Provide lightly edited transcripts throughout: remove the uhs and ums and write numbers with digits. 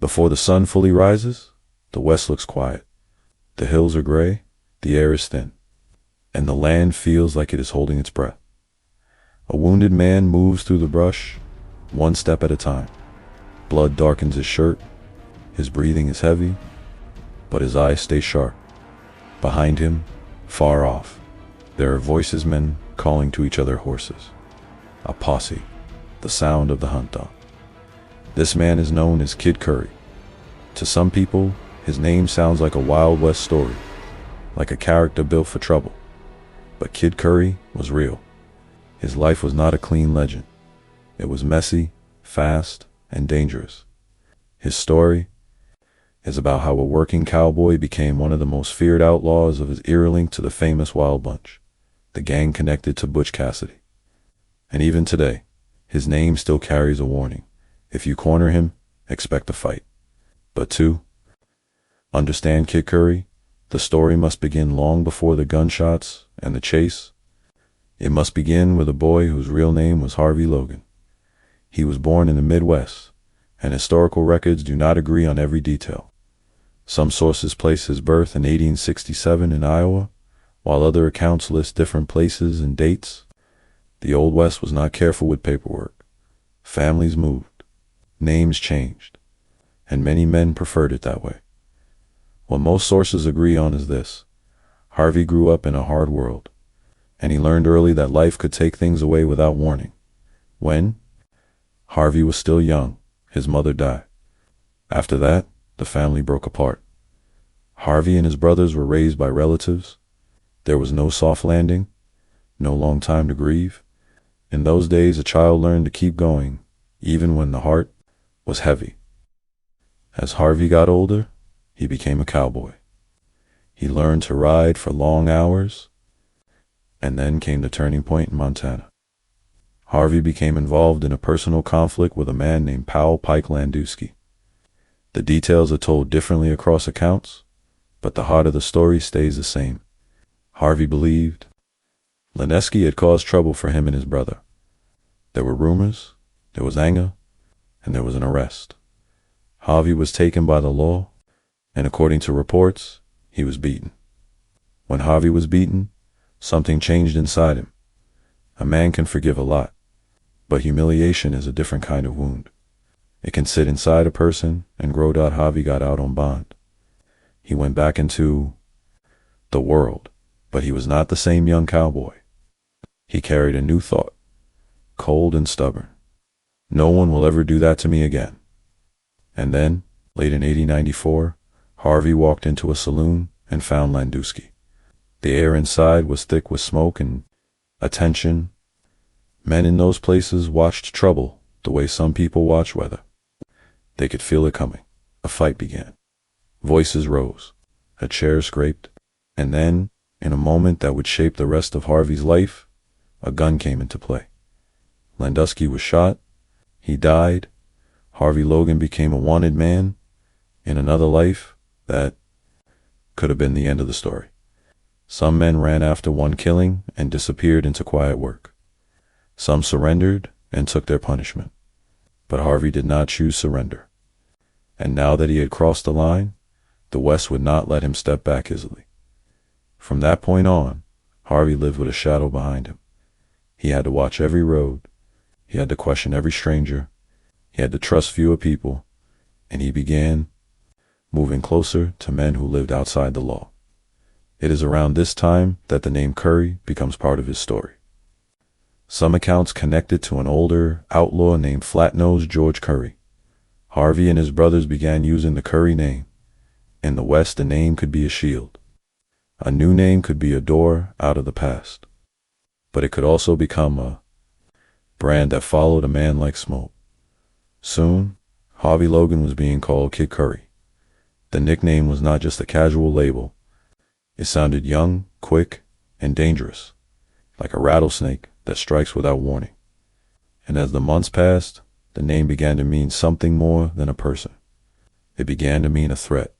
Before the sun fully rises, the west looks quiet. The hills are gray, the air is thin, and the land feels like it is holding its breath. A wounded man moves through the brush, one step at a time. Blood darkens his shirt, his breathing is heavy, but his eyes stay sharp. Behind him, far off, there are voices, men calling to each other, horses. A posse, the sound of the hunt dog. This man is known as Kid Curry. To some people, his name sounds like a Wild West story, like a character built for trouble. But Kid Curry was real. His life was not a clean legend. It was messy, fast, and dangerous. His story is about how a working cowboy became one of the most feared outlaws of his era, linked to the famous Wild Bunch, the gang connected to Butch Cassidy. And even today, his name still carries a warning. If you corner him, expect a fight. But to understand Kid Curry, the story must begin long before the gunshots and the chase. It must begin with a boy whose real name was Harvey Logan. He was born in the Midwest, and historical records do not agree on every detail. Some sources place his birth in 1867 in Iowa, while other accounts list different places and dates. The Old West was not careful with paperwork. Families moved, names changed, and many men preferred it that way. What most sources agree on is this: Harvey grew up in a hard world, and he learned early that life could take things away without warning. When Harvey was still young, his mother died. After that, the family broke apart. Harvey and his brothers were raised by relatives. There was no soft landing, no long time to grieve. In those days, a child learned to keep going, even when the heart was heavy. As Harvey got older, he became a cowboy. He learned to ride for long hours, and then came the turning point in Montana. Harvey became involved in a personal conflict with a man named Powell Pike Landowski. The details are told differently across accounts, but the heart of the story stays the same. Harvey believed Landowski had caused trouble for him and his brother. There were rumors, there was anger, and there was an arrest. Harvey was taken by the law, and according to reports, he was beaten. When Harvey was beaten, something changed inside him. A man can forgive a lot, but humiliation is a different kind of wound. It can sit inside a person and grow. Harvey got out on bond. He went back into the world, but he was not the same young cowboy. He carried a new thought, cold and stubborn. No one will ever do that to me again. And then, late in 1894, Harvey walked into a saloon and found Landowski. The air inside was thick with smoke and attention. Men in those places watched trouble the way some people watch weather. They could feel it coming. A fight began. Voices rose. A chair scraped. And then, in a moment that would shape the rest of Harvey's life, a gun came into play. Landowski was shot. He died. Harvey Logan became a wanted man in another life that could have been the end of the story. Some men ran after one killing and disappeared into quiet work. Some surrendered and took their punishment. But Harvey did not choose surrender. And now that he had crossed the line, the West would not let him step back easily. From that point on, Harvey lived with a shadow behind him. He had to watch every road. He had to question every stranger. He had to trust fewer people. And he began moving closer to men who lived outside the law. It is around this time that the name Curry becomes part of his story. Some accounts connect it to an older outlaw named Flat-Nosed George Curry. Harvey and his brothers began using the Curry name. In the West, a name could be a shield. A new name could be a door out of the past. But it could also become a brand that followed a man like smoke. Soon, Harvey Logan was being called Kid Curry. The nickname was not just a casual label. It sounded young, quick, and dangerous, like a rattlesnake that strikes without warning. And as the months passed, the name began to mean something more than a person. It began to mean a threat,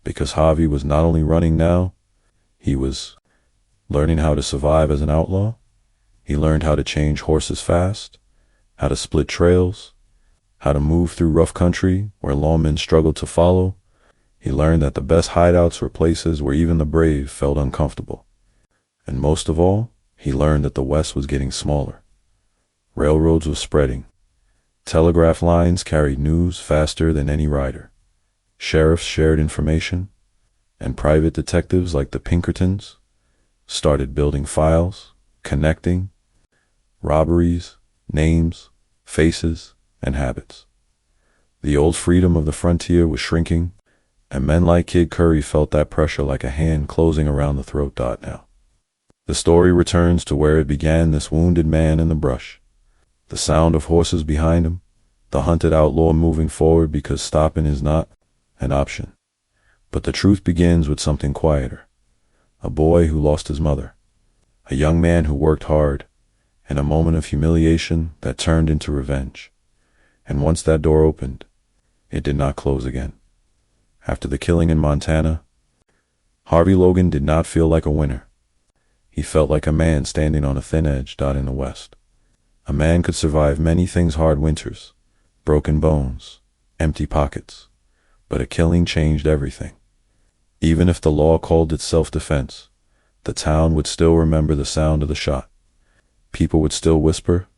because Harvey was not only running now, he was learning how to survive as an outlaw. He learned how to change horses fast, how to split trails, how to move through rough country where lawmen struggled to follow. He learned that the best hideouts were places where even the brave felt uncomfortable. And most of all, he learned that the West was getting smaller. Railroads were spreading. Telegraph lines carried news faster than any rider. Sheriffs shared information, and private detectives like the Pinkertons started building files, connecting robberies, names, faces, and habits. The old freedom of the frontier was shrinking, and men like Kid Curry felt that pressure like a hand closing around the throat. Now, the story returns to where it began, this wounded man in the brush. The sound of horses behind him, the hunted outlaw moving forward because stopping is not an option. But the truth begins with something quieter. A boy who lost his mother. A young man who worked hard, and a moment of humiliation that turned into revenge. And once that door opened, it did not close again. After the killing in Montana, Harvey Logan did not feel like a winner. He felt like a man standing on a thin edge. In the West, a man could survive many things: hard winters, broken bones, empty pockets. But a killing changed everything. Even if the law called it self-defense, the town would still remember the sound of the shot. People would still whisper,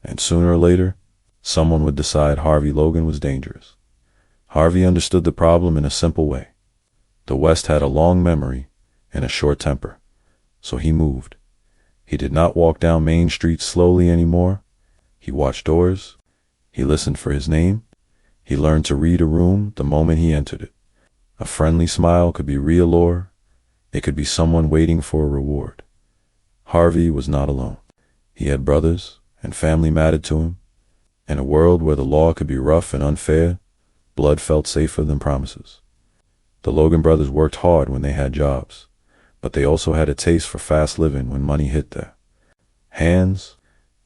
and sooner or later, someone would decide Harvey Logan was dangerous. Harvey understood the problem in a simple way. The West had a long memory and a short temper, so he moved. He did not walk down Main Street slowly anymore. He watched doors. He listened for his name. He learned to read a room the moment he entered it. A friendly smile could be real, or it could be someone waiting for a reward. Harvey was not alone. He had brothers, and family mattered to him. In a world where the law could be rough and unfair, blood felt safer than promises. The Logan brothers worked hard when they had jobs, but they also had a taste for fast living when money hit their hands.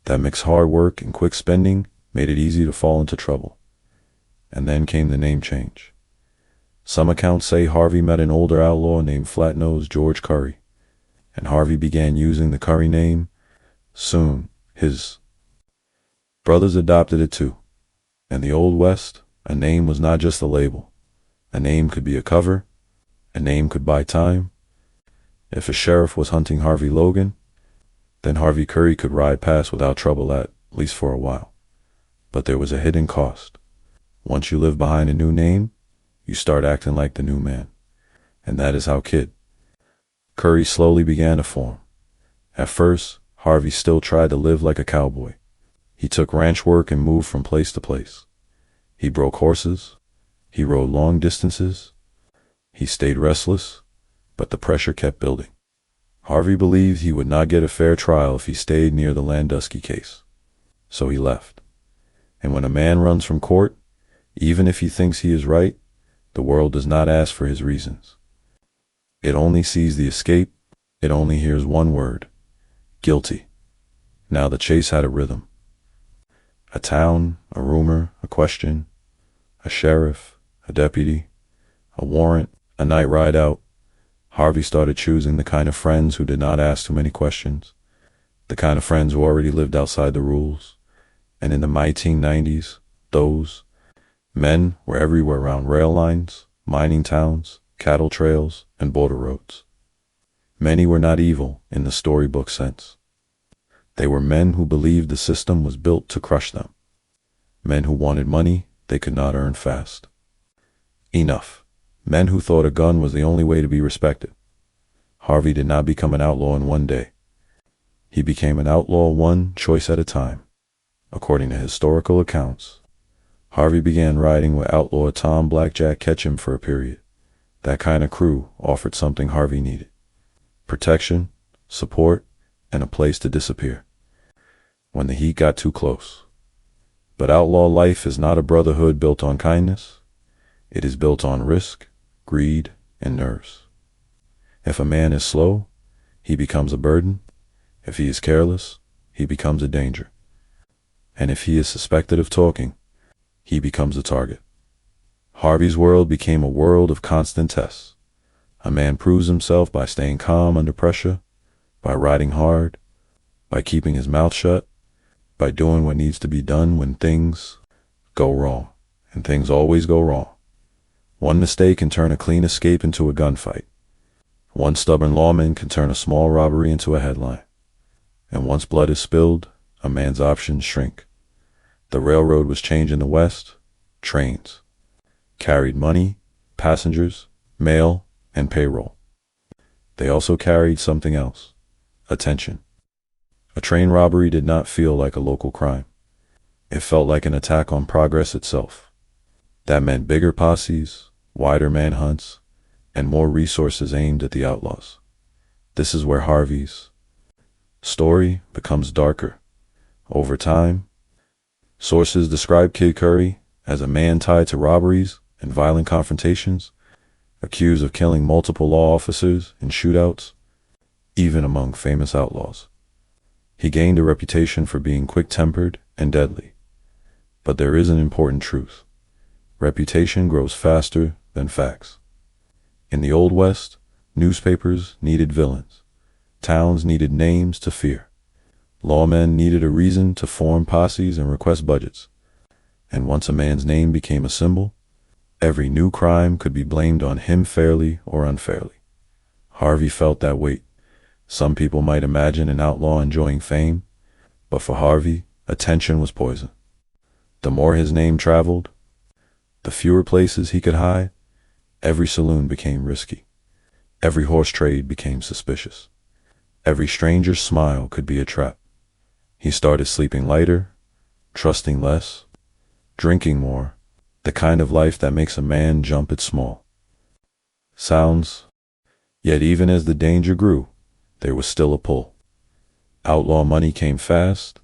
That mixed hard work and quick spending made it easy to fall into trouble. And then came the name change. Some accounts say Harvey met an older outlaw named Flat-Nosed George Curry, and Harvey began using the Curry name. Soon, his brothers adopted it too. In the Old West, a name was not just a label. A name could be a cover. A name could buy time. If a sheriff was hunting Harvey Logan, then Harvey Curry could ride past without trouble, at least for a while. But there was a hidden cost. Once you live behind a new name, you start acting like the new man. And that is how Kid Curry slowly began to form. At first, Harvey still tried to live like a cowboy. He took ranch work and moved from place to place. He broke horses. He rode long distances. He stayed restless, but the pressure kept building. Harvey believed he would not get a fair trial if he stayed near the Landusky case. So he left. And when a man runs from court, even if he thinks he is right, the world does not ask for his reasons. It only sees the escape. It only hears one word: guilty. Now the chase had a rhythm. A town, a rumor, a question, a sheriff, a deputy, a warrant, a night ride out. Harvey started choosing the kind of friends who did not ask too many questions, the kind of friends who already lived outside the rules. And in the 1990s, those men were everywhere, around rail lines, mining towns, cattle trails, and border roads. Many were not evil in the storybook sense. They were men who believed the system was built to crush them. Men who wanted money they could not earn fast enough. Men who thought a gun was the only way to be respected. Harvey did not become an outlaw in one day. He became an outlaw one choice at a time. According to historical accounts, Harvey began riding with outlaw Tom Blackjack Ketchum for a period. That kind of crew offered something Harvey needed: protection, support, and a place to disappear when the heat got too close. But outlaw life is not a brotherhood built on kindness. It is built on risk, greed, and nerves. If a man is slow, he becomes a burden. If he is careless, he becomes a danger. And if he is suspected of talking, he becomes a target. Harvey's world became a world of constant tests. A man proves himself by staying calm under pressure, by riding hard, by keeping his mouth shut, by doing what needs to be done when things go wrong, and things always go wrong. One mistake can turn a clean escape into a gunfight. One stubborn lawman can turn a small robbery into a headline. And once blood is spilled, a man's options shrink. The railroad was changing the West. Trains carried money, passengers, mail, and payroll. They also carried something else: attention. A train robbery did not feel like a local crime. It felt like an attack on progress itself. That meant bigger posses, wider manhunts, and more resources aimed at the outlaws. This is where Harvey's story becomes darker. Over time, sources describe Kid Curry as a man tied to robberies and violent confrontations, accused of killing multiple law officers in shootouts, even among famous outlaws. He gained a reputation for being quick-tempered and deadly. But there is an important truth. Reputation grows faster than facts. In the Old West, newspapers needed villains. Towns needed names to fear. Lawmen needed a reason to form posses and request budgets. And once a man's name became a symbol, every new crime could be blamed on him fairly or unfairly. Harvey felt that weight. Some people might imagine an outlaw enjoying fame, but for Harvey, attention was poison. The more his name traveled, the fewer places he could hide. Every saloon became risky. Every horse trade became suspicious. Every stranger's smile could be a trap. He started sleeping lighter, trusting less, drinking more, the kind of life that makes a man jump at small sounds. Yet even as the danger grew, there was still a pull. Outlaw money came fast.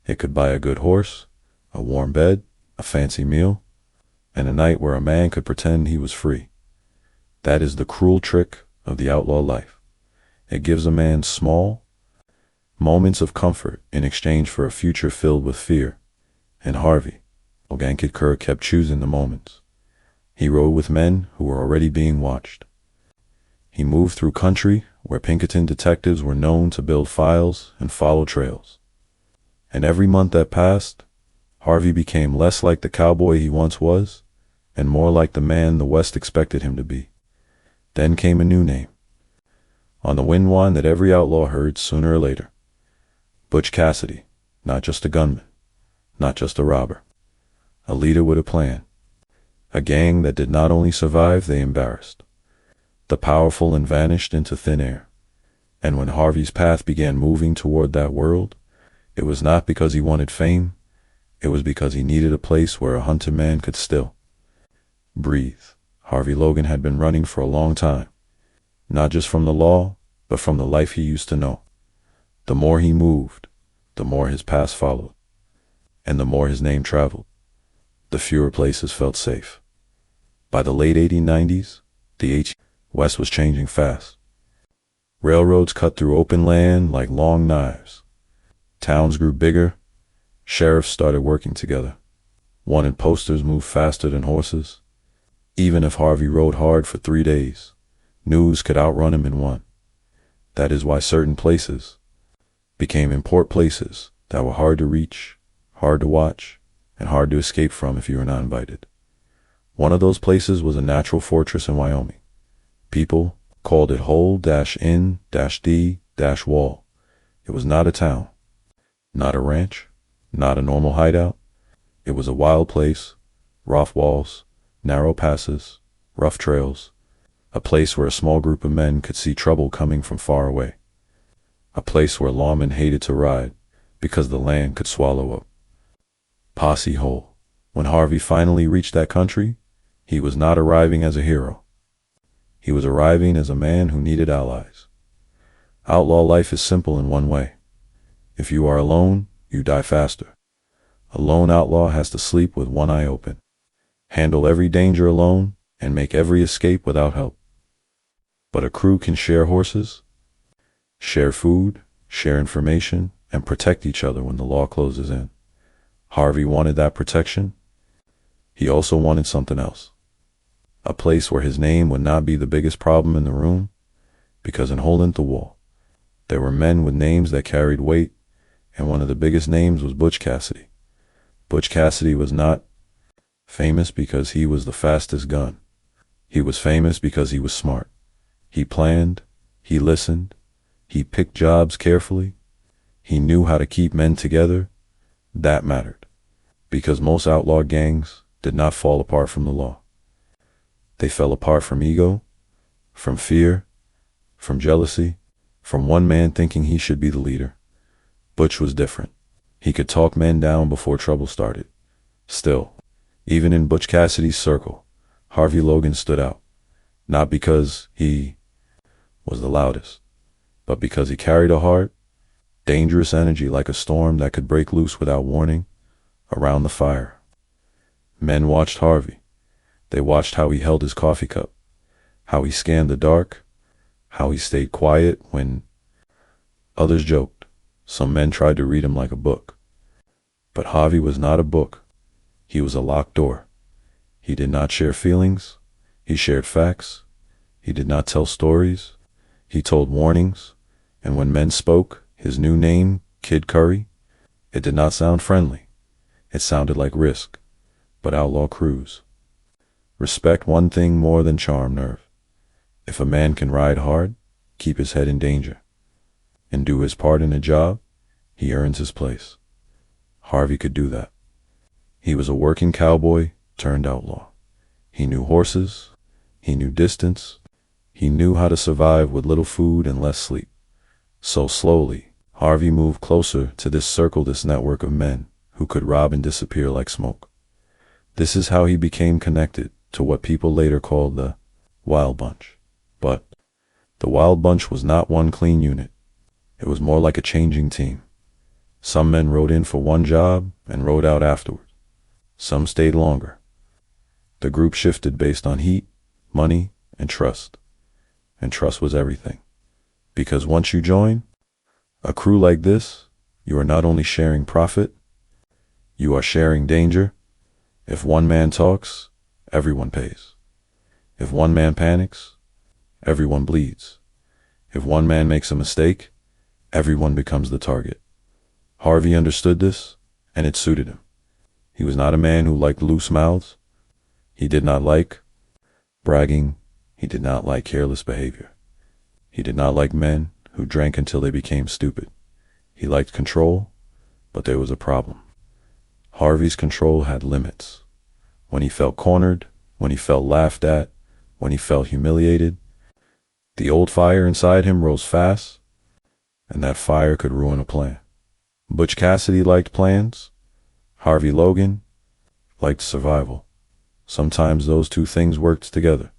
It could buy a good horse, a warm bed, a fancy meal, and a night where a man could pretend he was free. That is the cruel trick of the outlaw life. It gives a man small moments of comfort in exchange for a future filled with fear. And Harvey Logan Kid Curry kept choosing the moments. He rode with men who were already being watched. He moved through country where Pinkerton detectives were known to build files and follow trails. And every month that passed, Harvey became less like the cowboy he once was, and more like the man the West expected him to be. Then came a new name, on the wind whine that every outlaw heard sooner or later. Butch Cassidy, not just a gunman, not just a robber, a leader with a plan, a gang that did not only survive, they embarrassed the powerful and vanished into thin air. And when Harvey's path began moving toward that world, it was not because he wanted fame, it was because he needed a place where a hunted man could still breathe. Harvey Logan had been running for a long time, not just from the law, but from the life he used to know. The more he moved, the more his past followed, and the more his name traveled, the fewer places felt safe. By the late 1890s, the West was changing fast. Railroads cut through open land like long knives. Towns grew bigger. Sheriffs started working together. Wanted posters moved faster than horses. Even if Harvey rode hard for 3 days, news could outrun him in one. That is why certain places became import places that were hard to reach, hard to watch, and hard to escape from if you were not invited. One of those places was a natural fortress in Wyoming. People called it hole-in-d-wall. It was not a town, not a ranch, not a normal hideout. It was a wild place, rough walls, narrow passes, rough trails, a place where a small group of men could see trouble coming from far away, a place where lawmen hated to ride because the land could swallow up. Posse Hole. When Harvey finally reached that country, he was not arriving as a hero. He was arriving as a man who needed allies. Outlaw life is simple in one way. If you are alone, you die faster. A lone outlaw has to sleep with one eye open, handle every danger alone, and make every escape without help. But a crew can share horses, share food, share information, and protect each other when the law closes in. Harvey wanted that protection. He also wanted something else. A place where his name would not be the biggest problem in the room, because in hole-in-the-wall, there were men with names that carried weight, and one of the biggest names was Butch Cassidy. Butch Cassidy was not famous because he was the fastest gun. He was famous because he was smart. He planned, he listened, he picked jobs carefully, he knew how to keep men together. That mattered, because most outlaw gangs did not fall apart from the law. They fell apart from ego, from fear, from jealousy, from one man thinking he should be the leader. Butch was different. He could talk men down before trouble started. Still, even in Butch Cassidy's circle, Harvey Logan stood out, not because he was the loudest, but because he carried a heart, dangerous energy like a storm that could break loose without warning around the fire. Men watched Harvey. They watched how he held his coffee cup, how he scanned the dark, how he stayed quiet when others joked. Some men tried to read him like a book. But Harvey was not a book. He was a locked door. He did not share feelings. He shared facts. He did not tell stories. He told warnings. And when men spoke his new name, Kid Curry, it did not sound friendly. It sounded like risk, but outlaw crews. Respect one thing more than charm nerve. If a man can ride hard, keep his head in danger, and do his part in a job, he earns his place. Harvey could do that. He was a working cowboy turned outlaw. He knew horses. He knew distance. He knew how to survive with little food and less sleep. So slowly, Harvey moved closer to this circle, this network of men who could rob and disappear like smoke. This is how he became connected to what people later called the Wild Bunch. But the Wild Bunch was not one clean unit. It was more like a changing team. Some men rode in for one job and rode out afterward. Some stayed longer. The group shifted based on heat, money, and trust. And trust was everything. Because once you join a crew like this, you are not only sharing profit, you are sharing danger. If one man talks, everyone pays. If one man panics, everyone bleeds. If one man makes a mistake, everyone becomes the target. Harvey understood this, and it suited him. He was not a man who liked loose mouths. He did not like bragging. He did not like careless behavior. He did not like men who drank until they became stupid. He liked control, but there was a problem. Harvey's control had limits. When he felt cornered, when he felt laughed at, when he felt humiliated, the old fire inside him rose fast, and that fire could ruin a plan. Butch Cassidy liked plans. Harvey Logan liked survival. Sometimes those two things worked together.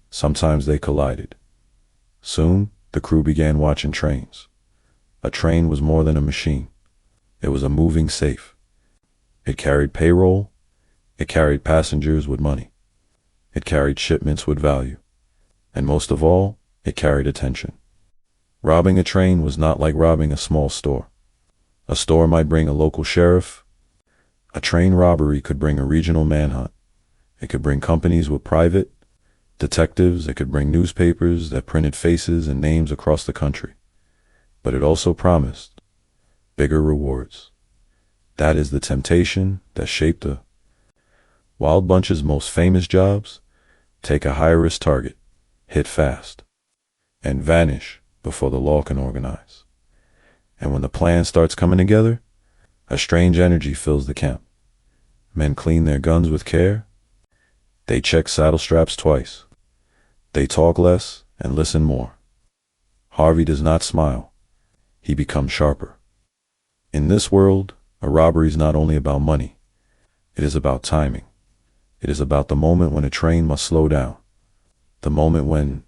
Sometimes they collided. Soon, the crew began watching trains. A train was more than a machine. It was a moving safe. It carried payroll. It carried passengers with money. It carried shipments with value. And most of all, it carried attention. Robbing a train was not like robbing a small store. A store might bring a local sheriff. A train robbery could bring a regional manhunt. It could bring companies with private detectives. It could bring newspapers that printed faces and names across the country. But it also promised bigger rewards. That is the temptation that shaped the Wild Bunch's most famous jobs. Take a high-risk target, hit fast, and vanish before the law can organize. And when the plan starts coming together, a strange energy fills the camp. Men clean their guns with care. They check saddle straps twice. They talk less and listen more. Harvey does not smile. He becomes sharper. In this world, a robbery is not only about money. It is about timing. It is about the moment when a train must slow down. The moment when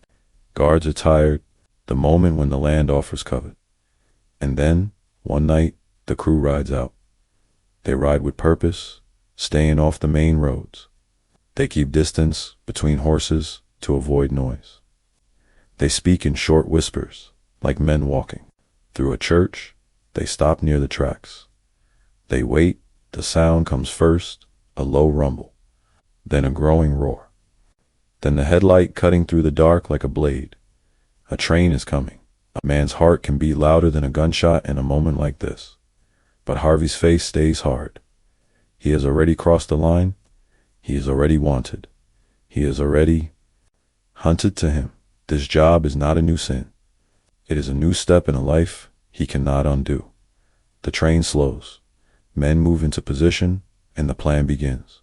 guards are tired. The moment when the land offers cover. And then, one night, the crew rides out. They ride with purpose, staying off the main roads. They keep distance between horses to avoid noise. They speak in short whispers, like men walking. Through a church, they stop near the tracks. They wait. The sound comes first, a low rumble, then a growing roar. Then the headlight cutting through the dark like a blade. A train is coming. A man's heart can beat louder than a gunshot in a moment like this. But Harvey's face stays hard. He has already crossed the line. He is already wanted. He is already hunted. To him, this job is not a new sin. It is a new step in a life he cannot undo. The train slows. Men move into position, and the plan begins.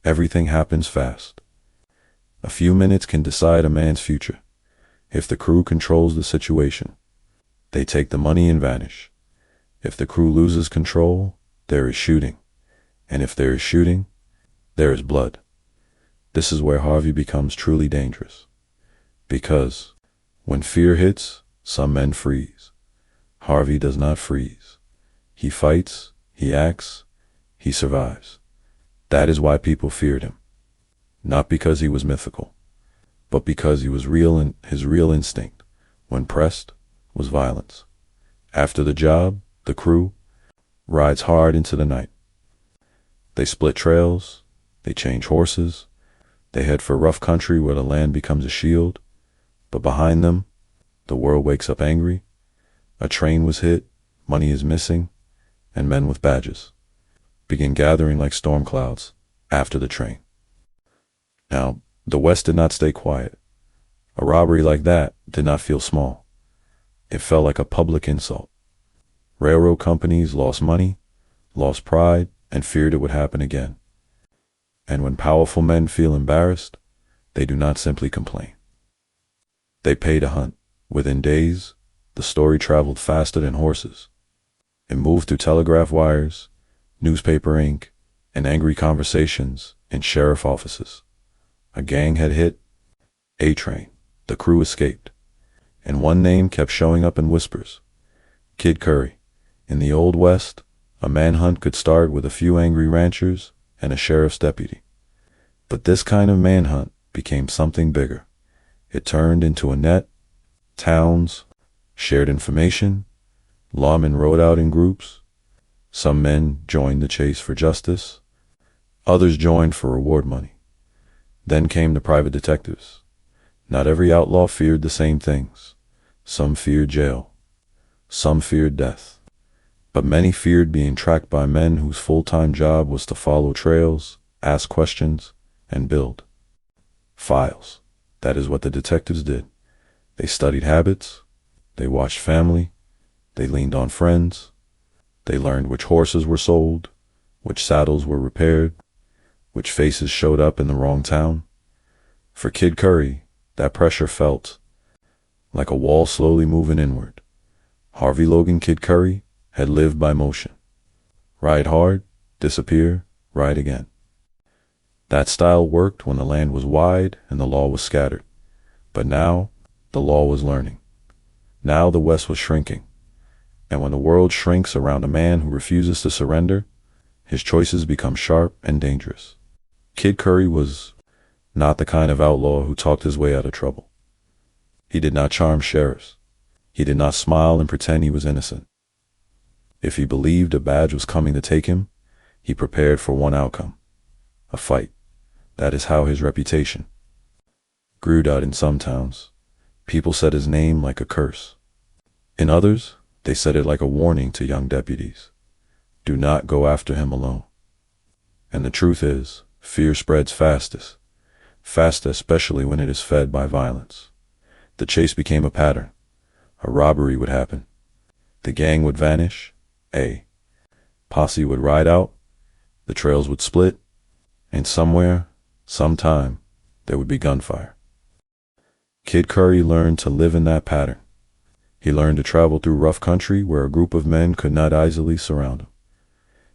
Everything happens fast. A few minutes can decide a man's future. If the crew controls the situation, they take the money and vanish. If the crew loses control, there is shooting. And if there is shooting, there is blood. This is where Harvey becomes truly dangerous. Because when fear hits, some men freeze. Harvey does not freeze. He fights, he acts, he survives. That is why people feared him. Not because he was mythical, but because he was real, and his real instinct, when pressed, was violence. After the job, the crew rides hard into the night. They split trails, they change horses, they head for rough country where the land becomes a shield, but behind them, the world wakes up angry. A train was hit, money is missing, and men with badges begin gathering like storm clouds after the train. Now, the West did not stay quiet. A robbery like that did not feel small. It felt like a public insult. Railroad companies lost money, lost pride, and feared it would happen again. And when powerful men feel embarrassed, they do not simply complain. They pay to hunt. Within days, the story traveled faster than horses. It moved through telegraph wires, newspaper ink, and angry conversations in sheriff offices. A gang had hit a train. The crew escaped. And one name kept showing up in whispers. Kid Curry. In the Old West, a manhunt could start with a few angry ranchers and a sheriff's deputy. But this kind of manhunt became something bigger. It turned into a net. Towns shared information. Lawmen rode out in groups. Some men joined the chase for justice. Others joined for reward money. Then came the private detectives. Not every outlaw feared the same things. Some feared jail. Some feared death. But many feared being tracked by men whose full-time job was to follow trails, ask questions, and build files. That is what the detectives did. They studied habits. They watched family. They leaned on friends. They learned which horses were sold, which saddles were repaired, which faces showed up in the wrong town. For Kid Curry, that pressure felt like a wall slowly moving inward. Harvey Logan Kid Curry had lived by motion. Ride hard, disappear, ride again. That style worked when the land was wide and the law was scattered. But now, the law was learning. Now the West was shrinking. And when the world shrinks around a man who refuses to surrender, his choices become sharp and dangerous. Kid Curry was not the kind of outlaw who talked his way out of trouble. He did not charm sheriffs. He did not smile and pretend he was innocent. If he believed a badge was coming to take him, he prepared for one outcome: a fight. That is how his reputation grew out in some towns. People said his name like a curse. In others, they said it like a warning to young deputies. Do not go after him alone. And the truth is, fear spreads fastest especially when it is fed by violence. The chase became a pattern. A robbery would happen. The gang would vanish. A posse would ride out. The trails would split. And somewhere, sometime, there would be gunfire. Kid Curry learned to live in that pattern. He learned to travel through rough country where a group of men could not easily surround him.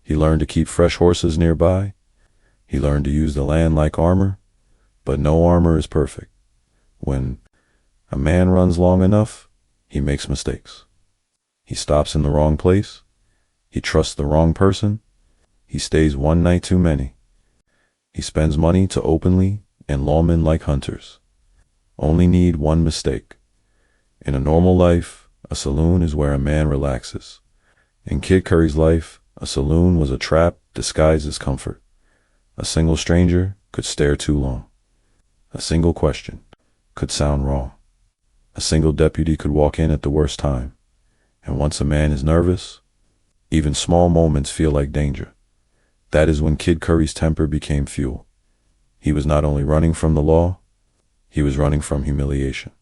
He learned to keep fresh horses nearby. He learned to use the land like armor, but no armor is perfect. When a man runs long enough, he makes mistakes. He stops in the wrong place. He trusts the wrong person. He stays one night too many. He spends money to openly and lawmen like hunters. Only need one mistake. In a normal life, a saloon is where a man relaxes. In Kid Curry's life, a saloon was a trap disguised as comfort. A single stranger could stare too long. A single question could sound wrong. A single deputy could walk in at the worst time. And once a man is nervous, even small moments feel like danger. That is when Kid Curry's temper became fuel. He was not only running from the law, he was running from humiliation.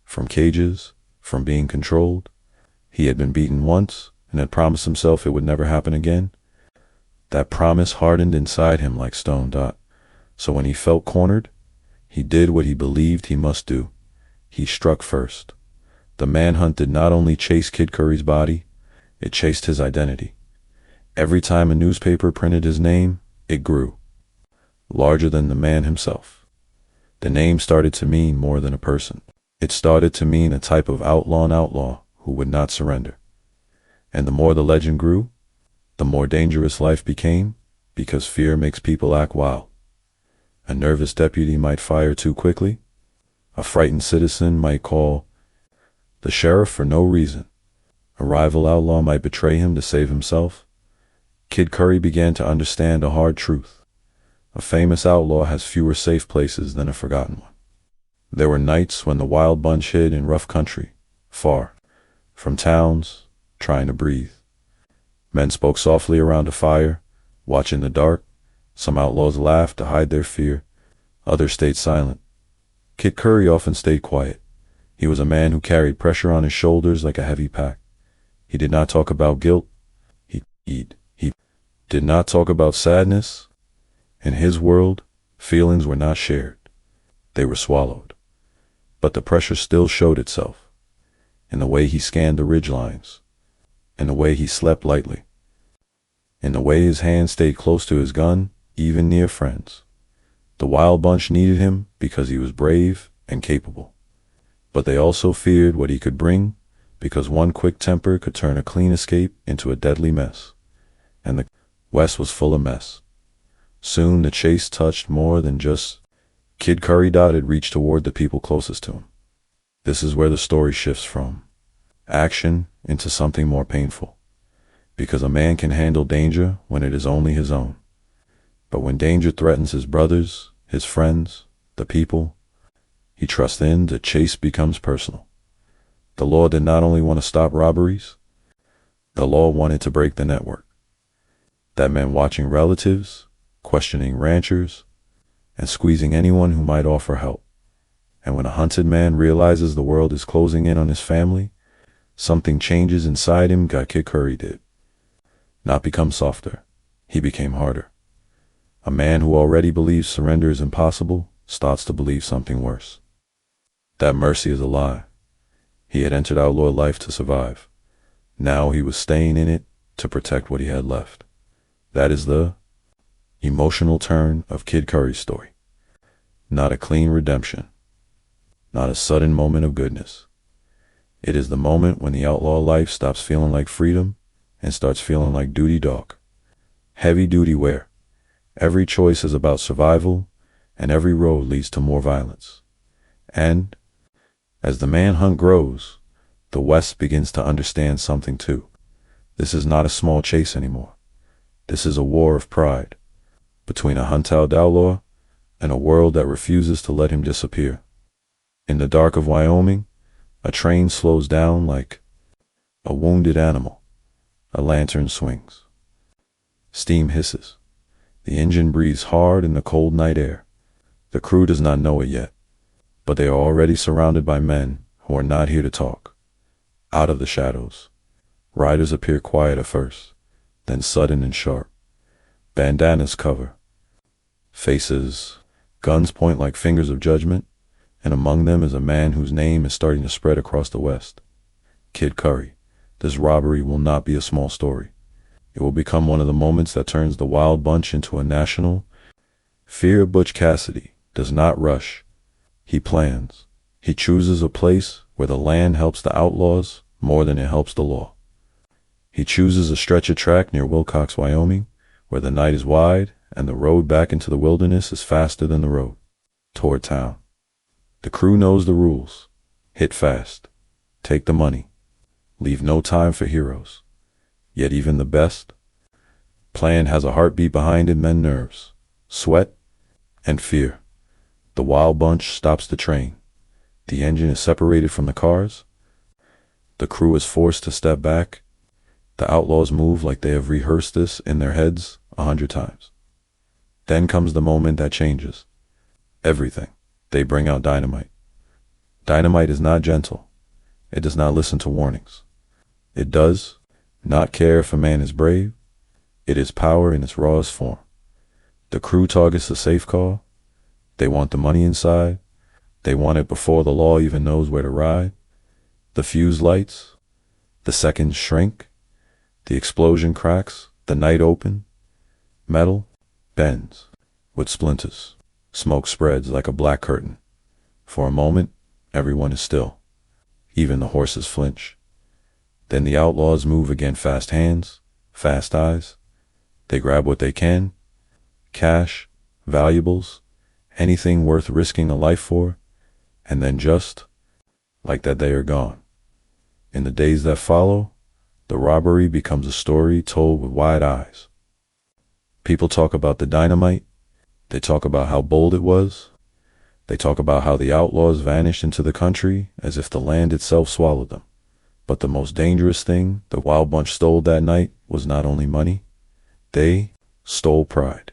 From cages, from being controlled. He had been beaten once and had promised himself it would never happen again. That promise hardened inside him like stone. So when he felt cornered, he did what he believed he must do. He struck first. The manhunt did not only chase Kid Curry's body, it chased his identity. Every time a newspaper printed his name, it grew, larger than the man himself. The name started to mean more than a person. It started to mean a type of outlaw who would not surrender. And the more the legend grew, the more dangerous life became, because fear makes people act wild. A nervous deputy might fire too quickly. A frightened citizen might call the sheriff for no reason. A rival outlaw might betray him to save himself. Kid Curry began to understand a hard truth. A famous outlaw has fewer safe places than a forgotten one. There were nights when the wild bunch hid in rough country, far from towns, trying to breathe. Men spoke softly around a fire, watch in the dark. Some outlaws laughed to hide their fear. Others stayed silent. Kid Curry often stayed quiet. He was a man who carried pressure on his shoulders like a heavy pack. He did not talk about guilt. He did not talk about sadness. In his world, feelings were not shared. They were swallowed. But the pressure still showed itself. In the way he scanned the ridgelines. In the way he slept lightly. In the way his hand stayed close to his gun, even near friends. The wild bunch needed him because he was brave and capable. But they also feared what he could bring, because one quick temper could turn a clean escape into a deadly mess. And the West was full of mess. Soon the chase touched more than just Kid Curry. It reached toward the people closest to him. This is where the story shifts from action into something more painful. Because a man can handle danger when it is only his own. But when danger threatens his brothers, his friends, the people he trusts in, the chase becomes personal. The law did not only want to stop robberies, the law wanted to break the network. That meant watching relatives, questioning ranchers, and squeezing anyone who might offer help. And when a hunted man realizes the world is closing in on his family, something changes inside him. Kid Curry did. Not become softer, he became harder. A man who already believes surrender is impossible starts to believe something worse. That mercy is a lie. He had entered outlaw life to survive. Now he was staying in it to protect what he had left. That is the emotional turn of Kid Curry's story. Not a clean redemption. Not a sudden moment of goodness. It is the moment when the outlaw life stops feeling like freedom and starts feeling like duty dog. Heavy duty wear. Every choice is about survival, and every road leads to more violence. And as the manhunt grows, the West begins to understand something too. This is not a small chase anymore. This is a war of pride between a hunted outlaw and a world that refuses to let him disappear. In the dark of Wyoming, a train slows down like a wounded animal. A lantern swings. Steam hisses. The engine breathes hard in the cold night air. The crew does not know it yet, but they are already surrounded by men who are not here to talk. Out of the shadows, riders appear quiet at first, then sudden and sharp. Bandanas cover faces, guns point like fingers of judgment, and among them is a man whose name is starting to spread across the West. Kid Curry. This robbery will not be a small story. It will become one of the moments that turns the wild bunch into a national fear. Butch Cassidy does not rush. He plans. He chooses a place where the land helps the outlaws more than it helps the law. He chooses a stretch of track near Wilcox, Wyoming, where the night is wide and the road back into the wilderness is faster than the road toward town. The crew knows the rules. Hit fast. Take the money. Leave no time for heroes. Yet even the best plan has a heartbeat behind it. Men nerves, sweat, and fear. The wild bunch stops the train. The engine is separated from the cars. The crew is forced to step back. The outlaws move like they have rehearsed this in their heads 100 times. Then comes the moment that changes everything. They bring out dynamite. Dynamite is not gentle. It does not listen to warnings. It does not care if a man is brave. It is power in its rawest form. The crew targets the safe call. They want the money inside. They want it before the law even knows where to ride. The fuse lights. The seconds shrink. The explosion cracks. The night open. Metal bends with splinters. Smoke spreads like a black curtain. For a moment, everyone is still. Even the horses flinch. Then the outlaws move again, fast hands, fast eyes. They grab what they can. Cash, valuables, anything worth risking a life for. And then just like that, they are gone. In the days that follow, the robbery becomes a story told with wide eyes. People talk about the dynamite. They talk about how bold it was. They talk about how the outlaws vanished into the country as if the land itself swallowed them. But the most dangerous thing the Wild Bunch stole that night was not only money. They stole pride.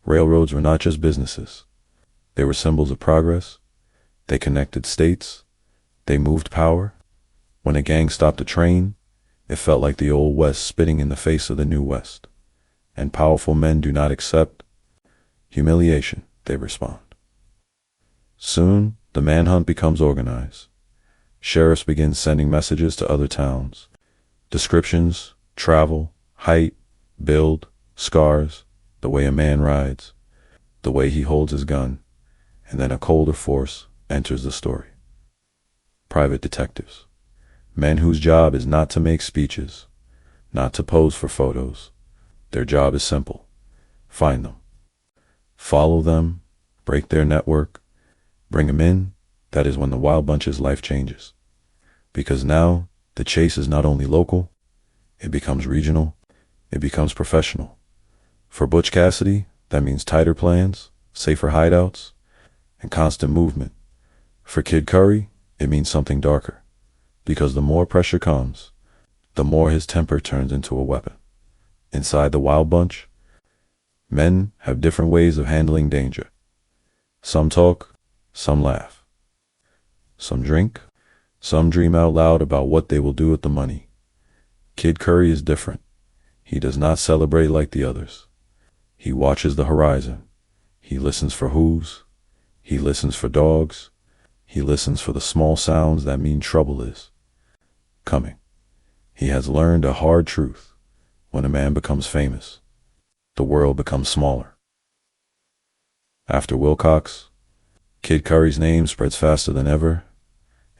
Railroads were not just businesses. They were symbols of progress. They connected states. They moved power. When a gang stopped a train, it felt like the Old West spitting in the face of the New West. And powerful men do not accept humiliation, they respond. Soon, the manhunt becomes organized. Sheriffs begin sending messages to other towns. Descriptions, travel, height, build, scars, the way a man rides, the way he holds his gun, and then a colder force enters the story. Private detectives. Men whose job is not to make speeches, not to pose for photos. Their job is simple. Find them. Follow them, break their network, bring them in. That is when the Wild Bunch's life changes. Because now, the chase is not only local, it becomes regional, it becomes professional. For Butch Cassidy, that means tighter plans, safer hideouts, and constant movement. For Kid Curry, it means something darker. Because the more pressure comes, the more his temper turns into a weapon. Inside the Wild Bunch, men have different ways of handling danger. Some talk, some laugh. Some drink, some dream out loud about what they will do with the money. Kid Curry is different. He does not celebrate like the others. He watches the horizon. He listens for hooves. He listens for dogs. He listens for the small sounds that mean trouble is coming. He has learned a hard truth. When a man becomes famous, the world becomes smaller. After Wilcox, Kid Curry's name spreads faster than ever.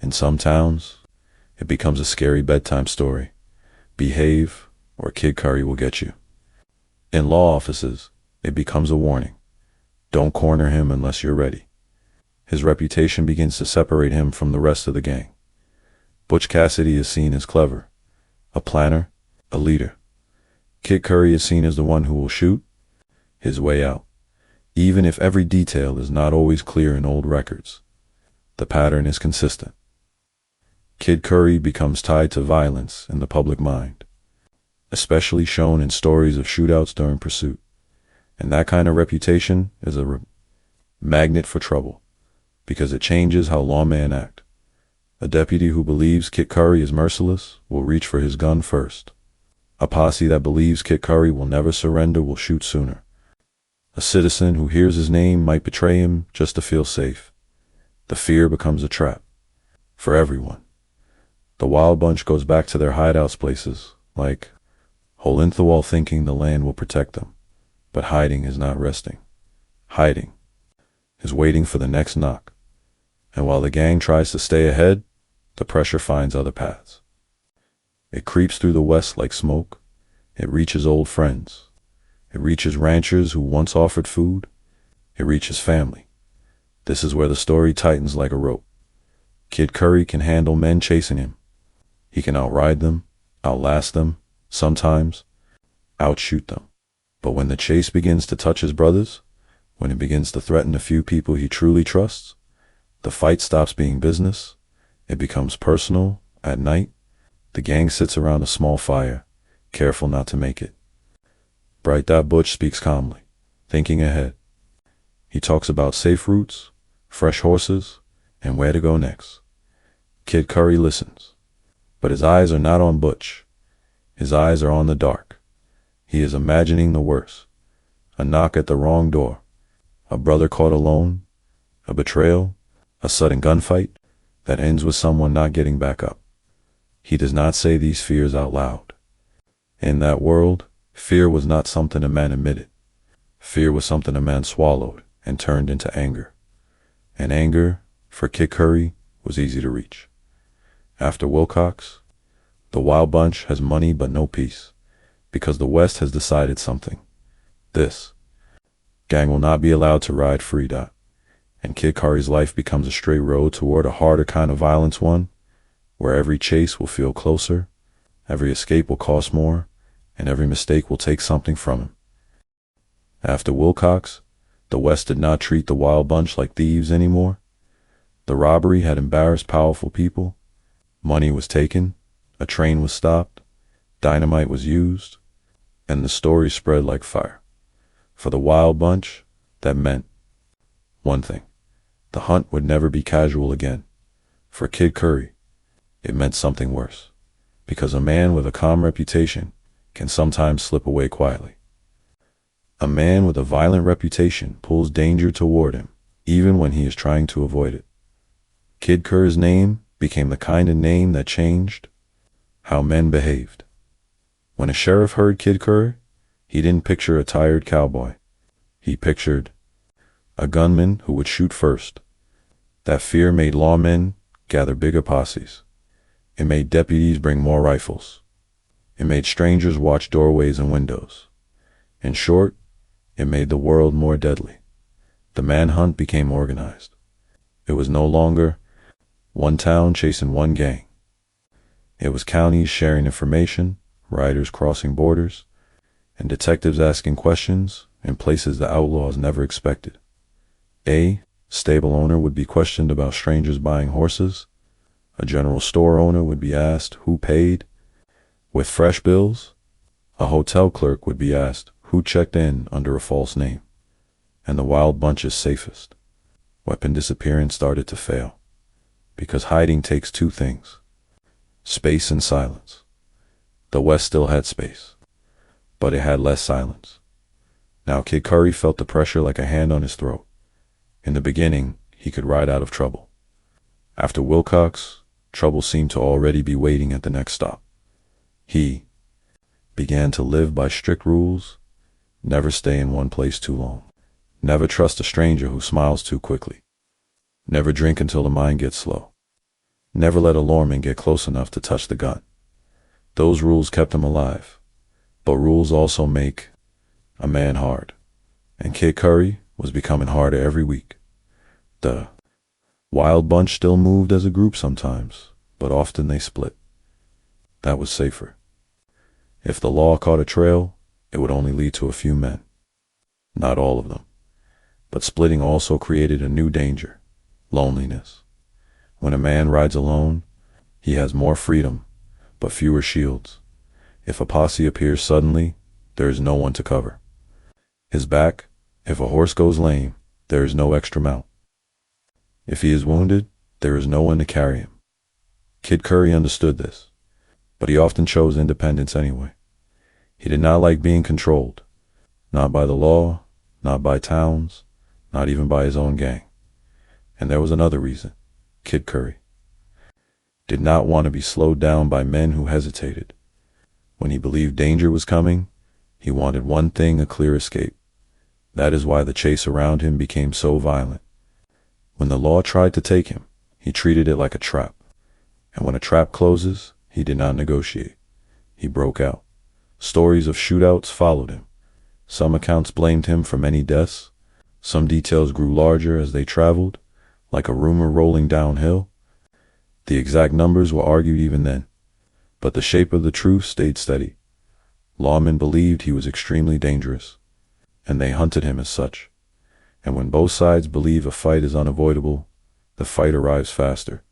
In some towns, it becomes a scary bedtime story. Behave, or Kid Curry will get you. In law offices, it becomes a warning. Don't corner him unless you're ready. His reputation begins to separate him from the rest of the gang. Butch Cassidy is seen as clever, a planner, a leader. Kid Curry is seen as the one who will shoot his way out, even if every detail is not always clear in old records. The pattern is consistent. Kid Curry becomes tied to violence in the public mind, especially shown in stories of shootouts during pursuit. And that kind of reputation is a magnet for trouble, because it changes how lawmen act. A deputy who believes Kid Curry is merciless will reach for his gun first. A posse that believes Kid Curry will never surrender will shoot sooner. A citizen who hears his name might betray him just to feel safe. The fear becomes a trap for everyone. The Wild Bunch goes back to their hideouts places, like Holinthawal, thinking the land will protect them. But hiding is not resting. Hiding is waiting for the next knock. And while the gang tries to stay ahead, the pressure finds other paths. It creeps through the West like smoke. It reaches old friends. It reaches ranchers who once offered food. It reaches family. This is where the story tightens like a rope. Kid Curry can handle men chasing him. He can outride them, outlast them, sometimes outshoot them. But when the chase begins to touch his brothers, when it begins to threaten a few people he truly trusts, the fight stops being business. It becomes personal. At night, the gang sits around a small fire, careful not to make it. Bright Butch speaks calmly, thinking ahead. He talks about safe routes, fresh horses, and where to go next. Kid Curry listens, but his eyes are not on Butch. His eyes are on the dark. He is imagining the worst. A knock at the wrong door, a brother caught alone, a betrayal, a sudden gunfight that ends with someone not getting back up. He does not say these fears out loud. In that world, fear was not something a man admitted. Fear was something a man swallowed and turned into anger. And anger, for Kid Curry, was easy to reach. After Wilcox, the Wild Bunch has money but no peace, because the West has decided something. This gang will not be allowed to ride free. And Kid Curry's life becomes a straight road toward a harder kind of violence, one where every chase will feel closer, every escape will cost more, and every mistake will take something from him. After Wilcox, the West did not treat the Wild Bunch like thieves anymore. The robbery had embarrassed powerful people. Money was taken, a train was stopped, dynamite was used, and the story spread like fire. For the Wild Bunch, that meant one thing: the hunt would never be casual again. For Kid Curry, it meant something worse, because a man with a calm reputation can sometimes slip away quietly. A man with a violent reputation pulls danger toward him, even when he is trying to avoid it. Kid Curry's name became the kind of name that changed how men behaved. When a sheriff heard Kid Curry, he didn't picture a tired cowboy. He pictured a gunman who would shoot first. That fear made lawmen gather bigger posses. It made deputies bring more rifles. It made strangers watch doorways and windows. In short, it made the world more deadly. The manhunt became organized. It was no longer one town chasing one gang. It was counties sharing information, riders crossing borders, and detectives asking questions in places the outlaws never expected. A stable owner would be questioned about strangers buying horses. A general store owner would be asked who paid with fresh bills. A hotel clerk would be asked who checked in under a false name. And the Wild Bunch's safest weapon disappearance started to fail, because hiding takes two things: space and silence. The West still had space, but it had less silence. Now Kid Curry felt the pressure like a hand on his throat. In the beginning, he could ride out of trouble. After Wilcox, trouble seemed to already be waiting at the next stop. He began to live by strict rules: never stay in one place too long, never trust a stranger who smiles too quickly, never drink until the mind gets slow, never let a lawman get close enough to touch the gun. Those rules kept him alive, but rules also make a man hard, and Kid Curry was becoming harder every week. The Wild Bunch still moved as a group sometimes, but often they split. That was safer. If the law caught a trail, it would only lead to a few men. Not all of them. But splitting also created a new danger: loneliness. When a man rides alone, he has more freedom, but fewer shields. If a posse appears suddenly, there is no one to cover his back. If a horse goes lame, there is no extra mount. If he is wounded, there is no one to carry him. Kid Curry understood this, but he often chose independence anyway. He did not like being controlled, not by the law, not by towns, not even by his own gang. And there was another reason. Kid Curry did not want to be slowed down by men who hesitated. When he believed danger was coming, he wanted one thing: a clear escape. That is why the chase around him became so violent. When the law tried to take him, he treated it like a trap. And when a trap closes, he did not negotiate. He broke out. Stories of shootouts followed him. Some accounts blamed him for many deaths. Some details grew larger as they traveled, like a rumor rolling downhill. The exact numbers were argued even then, but the shape of the truth stayed steady. Lawmen believed he was extremely dangerous, and they hunted him as such. And when both sides believe a fight is unavoidable, the fight arrives faster.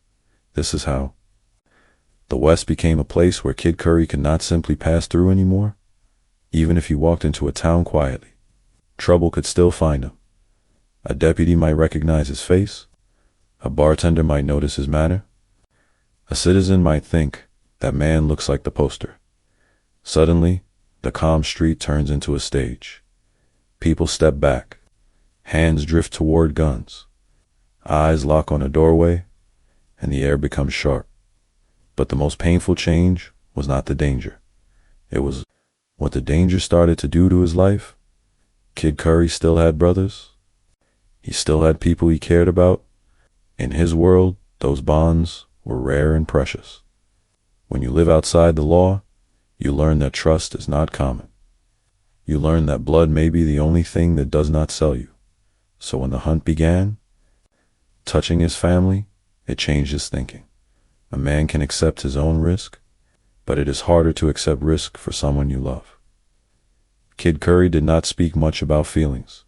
This is how the West became a place where Kid Curry could not simply pass through anymore. Even if he walked into a town quietly, trouble could still find him. A deputy might recognize his face, a bartender might notice his manner, a citizen might think, that man looks like the poster. Suddenly, the calm street turns into a stage. People step back, hands drift toward guns, eyes lock on a doorway, and the air becomes sharp. But the most painful change was not the danger. It was what the danger started to do to his life. Kid Curry still had brothers. He still had people he cared about. In his world, those bonds were rare and precious. When you live outside the law, you learn that trust is not common. You learn that blood may be the only thing that does not sell you. So when the hunt began, touching his family, it changed his thinking. A man can accept his own risk, but it is harder to accept risk for someone you love. Kid Curry did not speak much about feelings,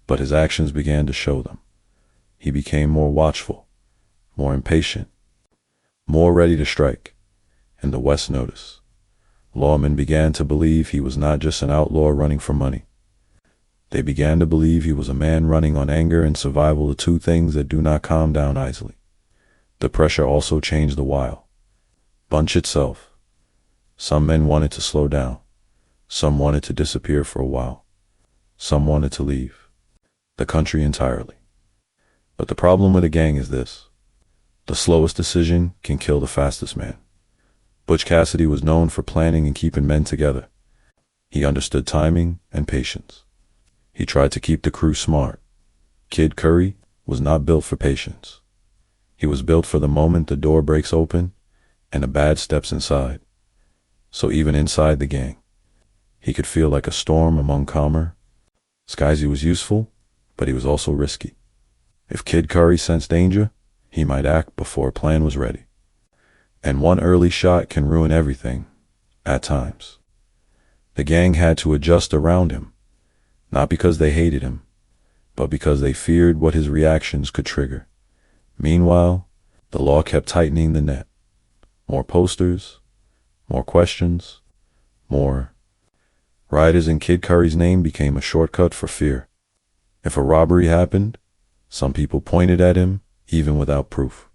but his actions began to show them. He became more watchful, more impatient, more ready to strike, and the West noticed. Lawmen began to believe he was not just an outlaw running for money. They began to believe he was a man running on anger and survival, the two things that do not calm down easily. The pressure also changed the while. Bunch itself. Some men wanted to slow down. Some wanted to disappear for a while. Some wanted to leave the country entirely. But the problem with a gang is this: the slowest decision can kill the fastest man. Butch Cassidy was known for planning and keeping men together. He understood timing and patience. He tried to keep the crew smart. Kid Curry was not built for patience. He was built for the moment the door breaks open and a bad steps inside. So even inside the gang, he could feel like a storm among calmer skies. He was useful, but he was also risky. If Kid Curry sensed danger, he might act before a plan was ready. And one early shot can ruin everything, at times. The gang had to adjust around him, not because they hated him, but because they feared what his reactions could trigger. Meanwhile, the law kept tightening the net. More posters, more questions, more. Riders in Kid Curry's name became a shortcut for fear. If a robbery happened, some people pointed at him, even without proof.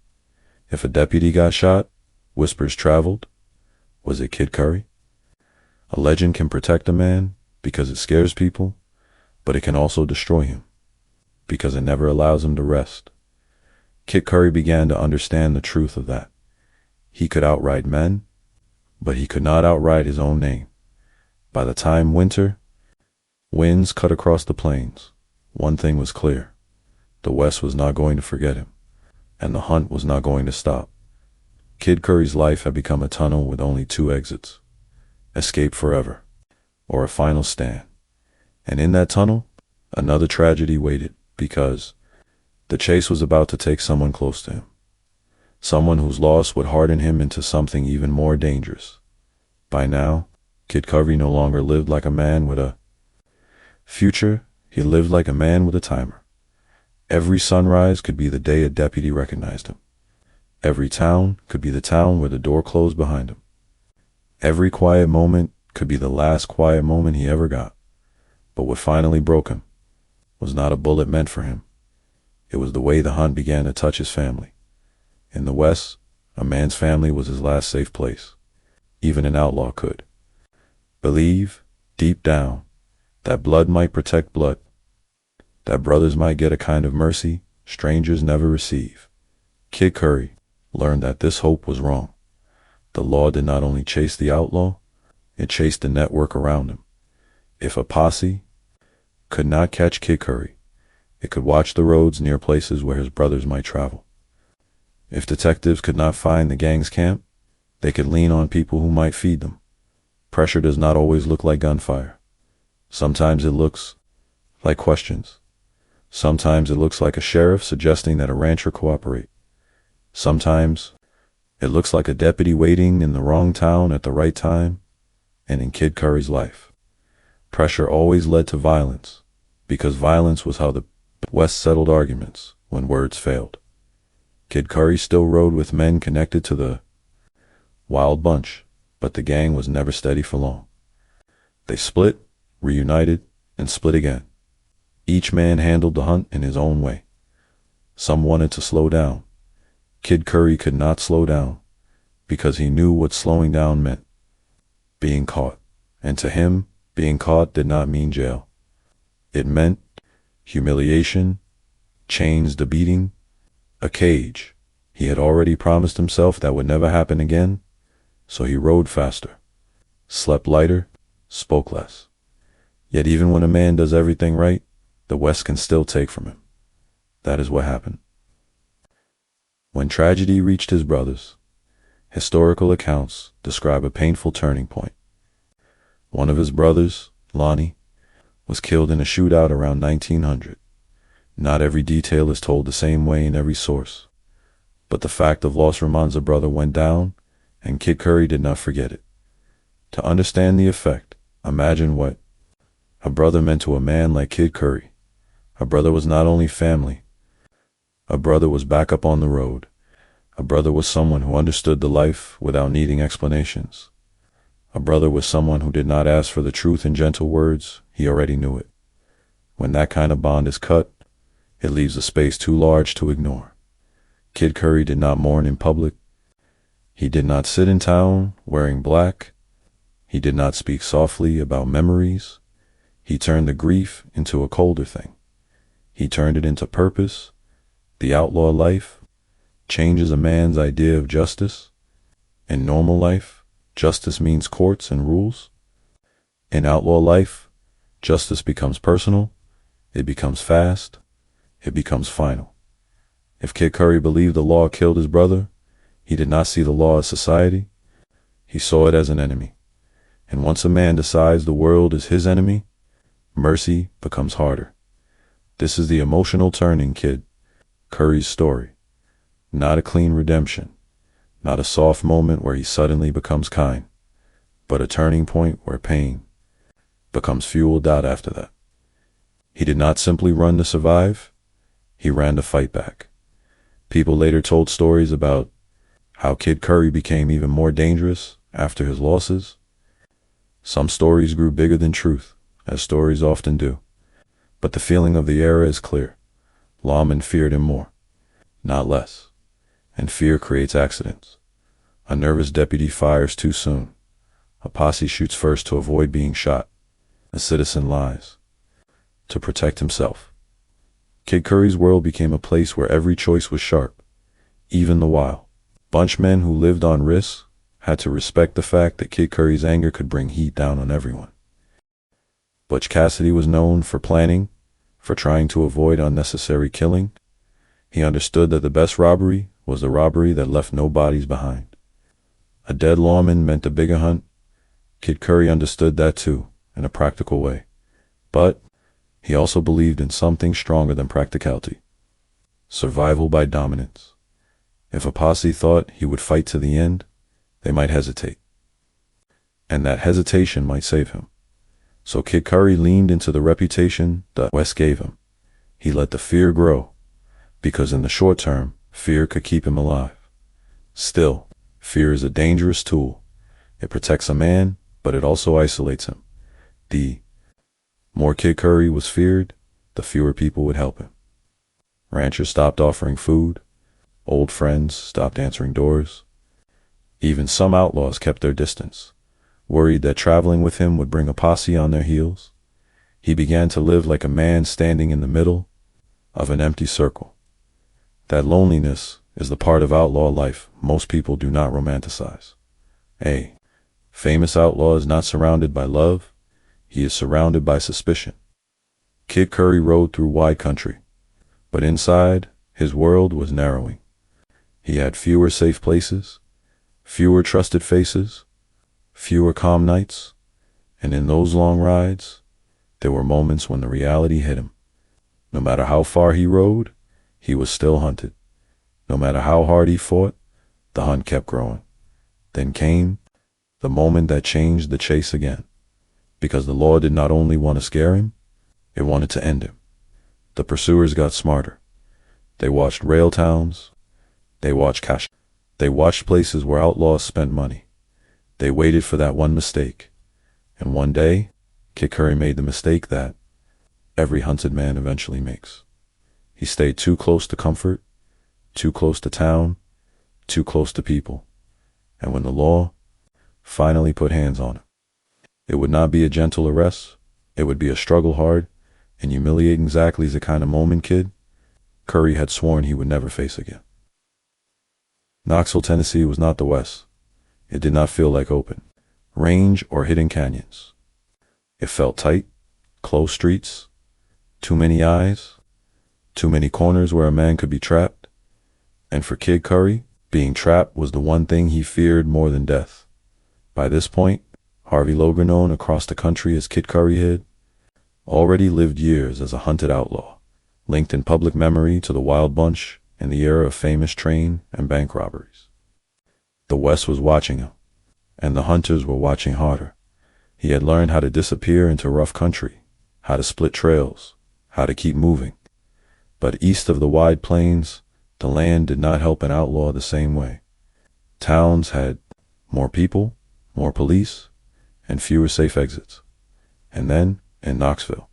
If a deputy got shot, whispers traveled. Was it Kid Curry? A legend can protect a man because it scares people, but it can also destroy him because it never allows him to rest. Kid Curry began to understand the truth of that. He could outride men, but he could not outride his own name. By the time winter winds cut across the plains, one thing was clear: the West was not going to forget him, and the hunt was not going to stop. Kid Curry's life had become a tunnel with only two exits: escape forever, or a final stand. And in that tunnel, another tragedy waited, because the chase was about to take someone close to him. Someone whose loss would harden him into something even more dangerous. By now, Kid Curry no longer lived like a man with a future, he lived like a man with a timer. Every sunrise could be the day a deputy recognized him. Every town could be the town where the door closed behind him. Every quiet moment could be the last quiet moment he ever got. But what finally broke him was not a bullet meant for him. It was the way the hunt began to touch his family. In the West, a man's family was his last safe place. Even an outlaw could believe, deep down, that blood might protect blood, that brothers might get a kind of mercy strangers never receive. Kid Curry learned that this hope was wrong. The law did not only chase the outlaw, it chased the network around him. If a posse could not catch Kid Curry, it could watch the roads near places where his brothers might travel. If detectives could not find the gang's camp, they could lean on people who might feed them. Pressure does not always look like gunfire. Sometimes it looks like questions. Sometimes it looks like a sheriff suggesting that a rancher cooperate. Sometimes it looks like a deputy waiting in the wrong town at the right time. And in Kid Curry's life, pressure always led to violence, because violence was how the West settled arguments when words failed. Kid Curry still rode with men connected to the Wild Bunch, but the gang was never steady for long. They split, reunited, and split again. Each man handled the hunt in his own way. Some wanted to slow down. Kid Curry could not slow down because he knew what slowing down meant: being caught. And to him, being caught did not mean jail. It meant humiliation, chains to beating, a cage. He had already promised himself that would never happen again, so he rode faster, slept lighter, spoke less. Yet even when a man does everything right, the West can still take from him. That is what happened. When tragedy reached his brothers, historical accounts describe a painful turning point. One of his brothers, Lonnie, was killed in a shootout around 1900. Not every detail is told the same way in every source, but the fact of Los Ramon's brother went down, and Kid Curry did not forget it. To understand the effect, imagine what a brother meant to a man like Kid Curry. A brother was not only family. A brother was back up on the road. A brother was someone who understood the life without needing explanations. A brother was someone who did not ask for the truth in gentle words. He already knew it. When that kind of bond is cut, it leaves a space too large to ignore. Kid Curry did not mourn in public. He did not sit in town wearing black. He did not speak softly about memories. He turned the grief into a colder thing. He turned it into purpose. The outlaw life changes a man's idea of justice. In normal life, justice means courts and rules. In outlaw life, justice becomes personal. It becomes fast. It becomes final. If Kid Curry believed the law killed his brother, he did not see the law as society. He saw it as an enemy. And once a man decides the world is his enemy, mercy becomes harder. This is the emotional turn in Kid Curry's story. Not a clean redemption, not a soft moment where he suddenly becomes kind, but a turning point where pain becomes fueled out after that. He did not simply run to survive, he ran to fight back. People later told stories about how Kid Curry became even more dangerous after his losses. Some stories grew bigger than truth, as stories often do. But the feeling of the era is clear. Lawmen feared him more, not less. And fear creates accidents. A nervous deputy fires too soon. A posse shoots first to avoid being shot. A citizen lies to protect himself. Kid Curry's world became a place where every choice was sharp, even the while. Bunchmen who lived on risk had to respect the fact that Kid Curry's anger could bring heat down on everyone. Butch Cassidy was known for planning, for trying to avoid unnecessary killing. He understood that the best robbery was the robbery that left no bodies behind. A dead lawman meant a bigger hunt. Kid Curry understood that too, in a practical way. But he also believed in something stronger than practicality: survival by dominance. If a posse thought he would fight to the end, they might hesitate. And that hesitation might save him. So Kid Curry leaned into the reputation the West gave him. He let the fear grow, because in the short term, fear could keep him alive. Still, fear is a dangerous tool. It protects a man, but it also isolates him. The more Kid Curry was feared, the fewer people would help him. Ranchers stopped offering food. Old friends stopped answering doors. Even some outlaws kept their distance, worried that traveling with him would bring a posse on their heels. He began to live like a man standing in the middle of an empty circle. That loneliness is the part of outlaw life most people do not romanticize. A famous outlaw is not surrounded by love, he is surrounded by suspicion. Kid Curry rode through wide country, but inside, his world was narrowing. He had fewer safe places, fewer trusted faces, fewer calm nights, and in those long rides, there were moments when the reality hit him. No matter how far he rode, he was still hunted. No matter how hard he fought, the hunt kept growing. Then came the moment that changed the chase again, because the law did not only want to scare him, it wanted to end him. The pursuers got smarter. They watched rail towns. They watched cash. They watched places where outlaws spent money. They waited for that one mistake. And one day, Kid Curry made the mistake that every hunted man eventually makes. He stayed too close to comfort, too close to town, too close to people. And when the law finally put hands on him, it would not be a gentle arrest. It would be a struggle hard and humiliating, exactly the kind of moment Kid Curry had sworn he would never face again. Knoxville, Tennessee was not the West. It did not feel like open range or hidden canyons. It felt tight, closed streets, too many eyes, too many corners where a man could be trapped. And for Kid Curry, being trapped was the one thing he feared more than death. By this point, Harvey Logan, known across the country as Kid Curry, had already lived years as a hunted outlaw, linked in public memory to the Wild Bunch in the era of famous train and bank robberies. The West was watching him, and the hunters were watching harder. He had learned how to disappear into rough country, how to split trails, how to keep moving. But east of the wide plains, the land did not help an outlaw the same way. Towns had more people, more police, and fewer safe exits. And then, in Knoxville,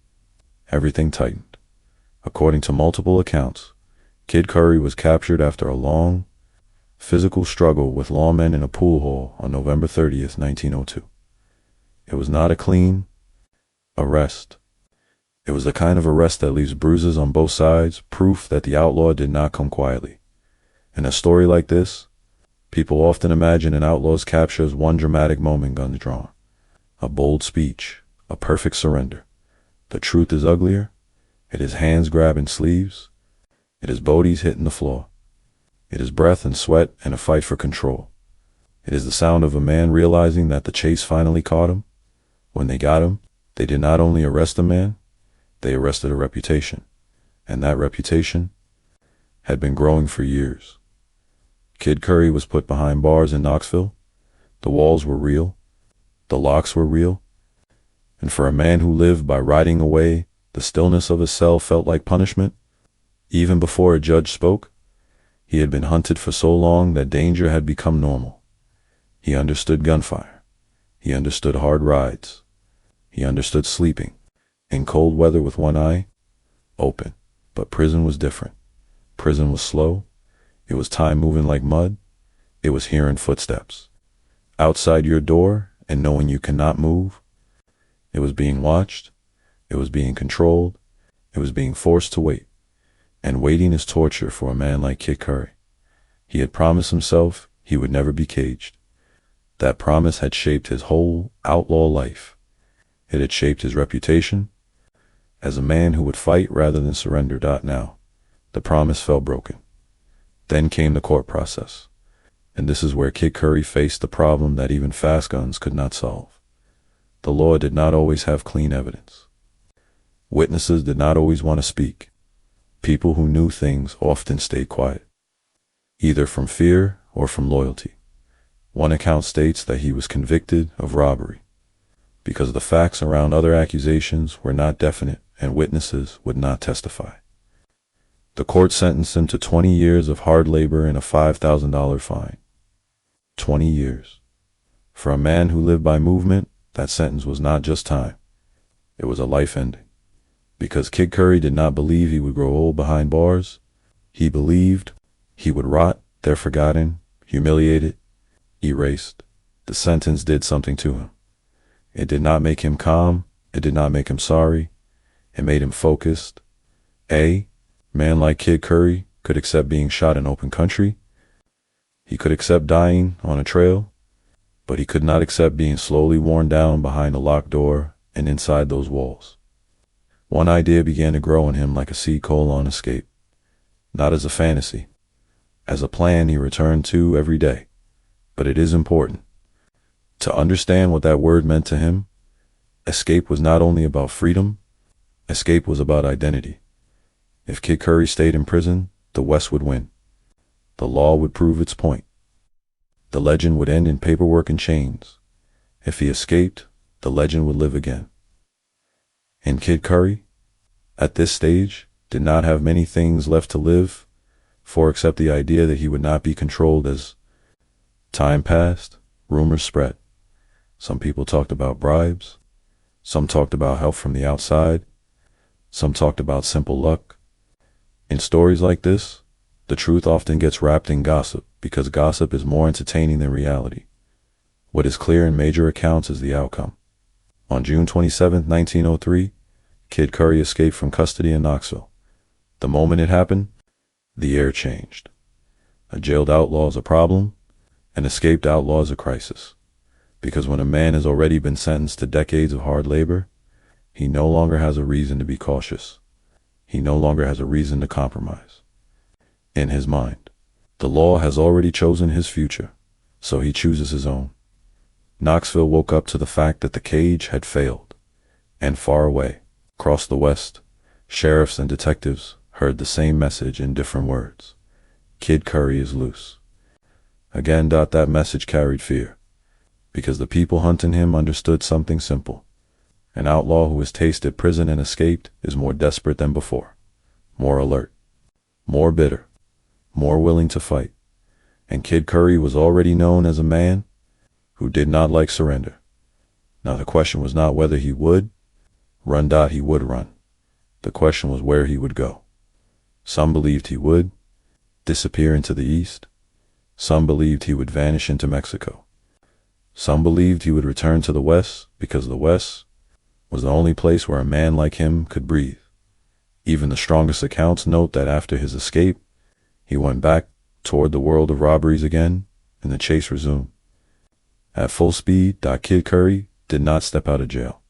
everything tightened. According to multiple accounts, Kid Curry was captured after a long, physical struggle with lawmen in a pool hall on November 30th, 1902. It was not a clean arrest. It was the kind of arrest that leaves bruises on both sides, proof that the outlaw did not come quietly. In a story like this, people often imagine an outlaw's capture as one dramatic moment, guns drawn, a bold speech, a perfect surrender. The truth is uglier. It is hands grabbing sleeves. It is bodies hitting the floor. It is breath and sweat and a fight for control. It is the sound of a man realizing that the chase finally caught him. When they got him, they did not only arrest a man, they arrested a reputation. And that reputation had been growing for years. Kid Curry was put behind bars in Knoxville. The walls were real. The locks were real. And for a man who lived by riding away, the stillness of his cell felt like punishment. Even before a judge spoke, he had been hunted for so long that danger had become normal. He understood gunfire. He understood hard rides. He understood sleeping in cold weather with one eye open. But prison was different. Prison was slow. It was time moving like mud. It was hearing footsteps outside your door and knowing you cannot move. It was being watched. It was being controlled. It was being forced to wait. And waiting is torture for a man like Kid Curry. He had promised himself he would never be caged. That promise had shaped his whole outlaw life. It had shaped his reputation as a man who would fight rather than surrender. Now, the promise fell broken. Then came the court process. And this is where Kid Curry faced the problem that even fast guns could not solve. The law did not always have clean evidence. Witnesses did not always want to speak. People who knew things often stayed quiet, either from fear or from loyalty. One account states that he was convicted of robbery because the facts around other accusations were not definite and witnesses would not testify. The court sentenced him to 20 years of hard labor and a $5,000 fine. 20 years. For a man who lived by movement, that sentence was not just time. It was a life ending. Because Kid Curry did not believe he would grow old behind bars. He believed he would rot there, forgotten, humiliated, erased. The sentence did something to him. It did not make him calm. It did not make him sorry. It made him focused. A man like Kid Curry could accept being shot in open country. He could accept dying on a trail, but he could not accept being slowly worn down behind a locked door and inside those walls. One idea began to grow in him like a seed coal on escape, not as a fantasy, as a plan he returned to every day. But it is important to understand what that word meant to him. Escape was not only about freedom, escape was about identity. If Kid Curry stayed in prison, the West would win. The law would prove its point. The legend would end in paperwork and chains. If he escaped, the legend would live again. And Kid Curry, at this stage, did not have many things left to live for except the idea that he would not be controlled. As time passed, rumors spread. Some people talked about bribes. Some talked about help from the outside. Some talked about simple luck. In stories like this, the truth often gets wrapped in gossip because gossip is more entertaining than reality. What is clear in major accounts is the outcome. On June 27, 1903, Kid Curry escaped from custody in Knoxville. The moment it happened, the air changed. A jailed outlaw is a problem, an escaped outlaw is a crisis. Because when a man has already been sentenced to decades of hard labor, he no longer has a reason to be cautious. He no longer has a reason to compromise. In his mind, the law has already chosen his future, so he chooses his own. Knoxville woke up to the fact that the cage had failed, and far away, across the West, sheriffs and detectives heard the same message in different words. Kid Curry is loose. Again, that message carried fear, because the people hunting him understood something simple. An outlaw who has tasted prison and escaped is more desperate than before, more alert, more bitter, more willing to fight. And Kid Curry was already known as a man who did not like surrender. Now the question was not whether he would run. He would run. The question was where he would go. Some believed he would disappear into the east. Some believed he would vanish into Mexico. Some believed he would return to the west because the west was the only place where a man like him could breathe. Even the strongest accounts note that after his escape, he went back toward the world of robberies again, and the chase resumed. At full speed, Kid Curry did not step out of jail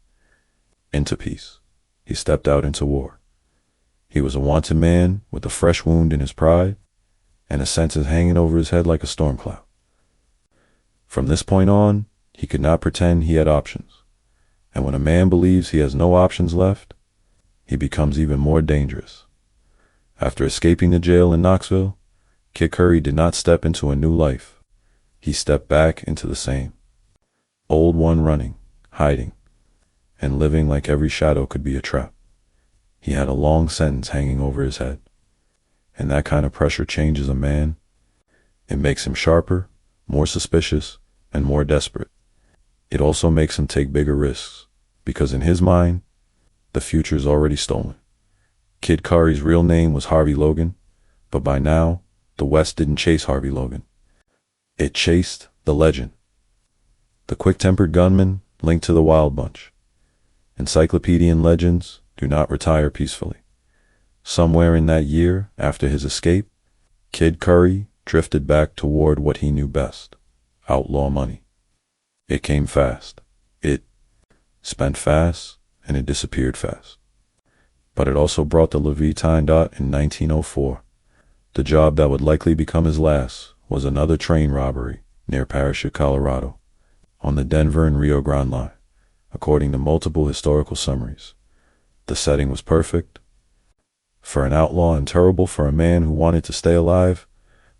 into peace. He stepped out into war. He was a wanted man with a fresh wound in his pride and a sentence hanging over his head like a storm cloud. From this point on, he could not pretend he had options. And when a man believes he has no options left, he becomes even more dangerous. After escaping the jail in Knoxville, Kid Curry did not step into a new life. He stepped back into the same old one, running, hiding, and living like every shadow could be a trap. He had a long sentence hanging over his head, and that kind of pressure changes a man. It makes him sharper, more suspicious, and more desperate. It also makes him take bigger risks, because in his mind, the future is already stolen. Kid Curry's real name was Harvey Logan, but by now, the West didn't chase Harvey Logan. It chased the legend. The quick-tempered gunman linked to the Wild Bunch. Encyclopedian legends do not retire peacefully. Somewhere in that year, after his escape, Kid Curry drifted back toward what he knew best, outlaw money. It came fast. It spent fast, and it disappeared fast. But it also brought the Levitine. In 1904. The job that would likely become his last was another train robbery near Parachute, Colorado, on the Denver and Rio Grande line, according to multiple historical summaries. The setting was perfect for an outlaw and terrible for a man who wanted to stay alive.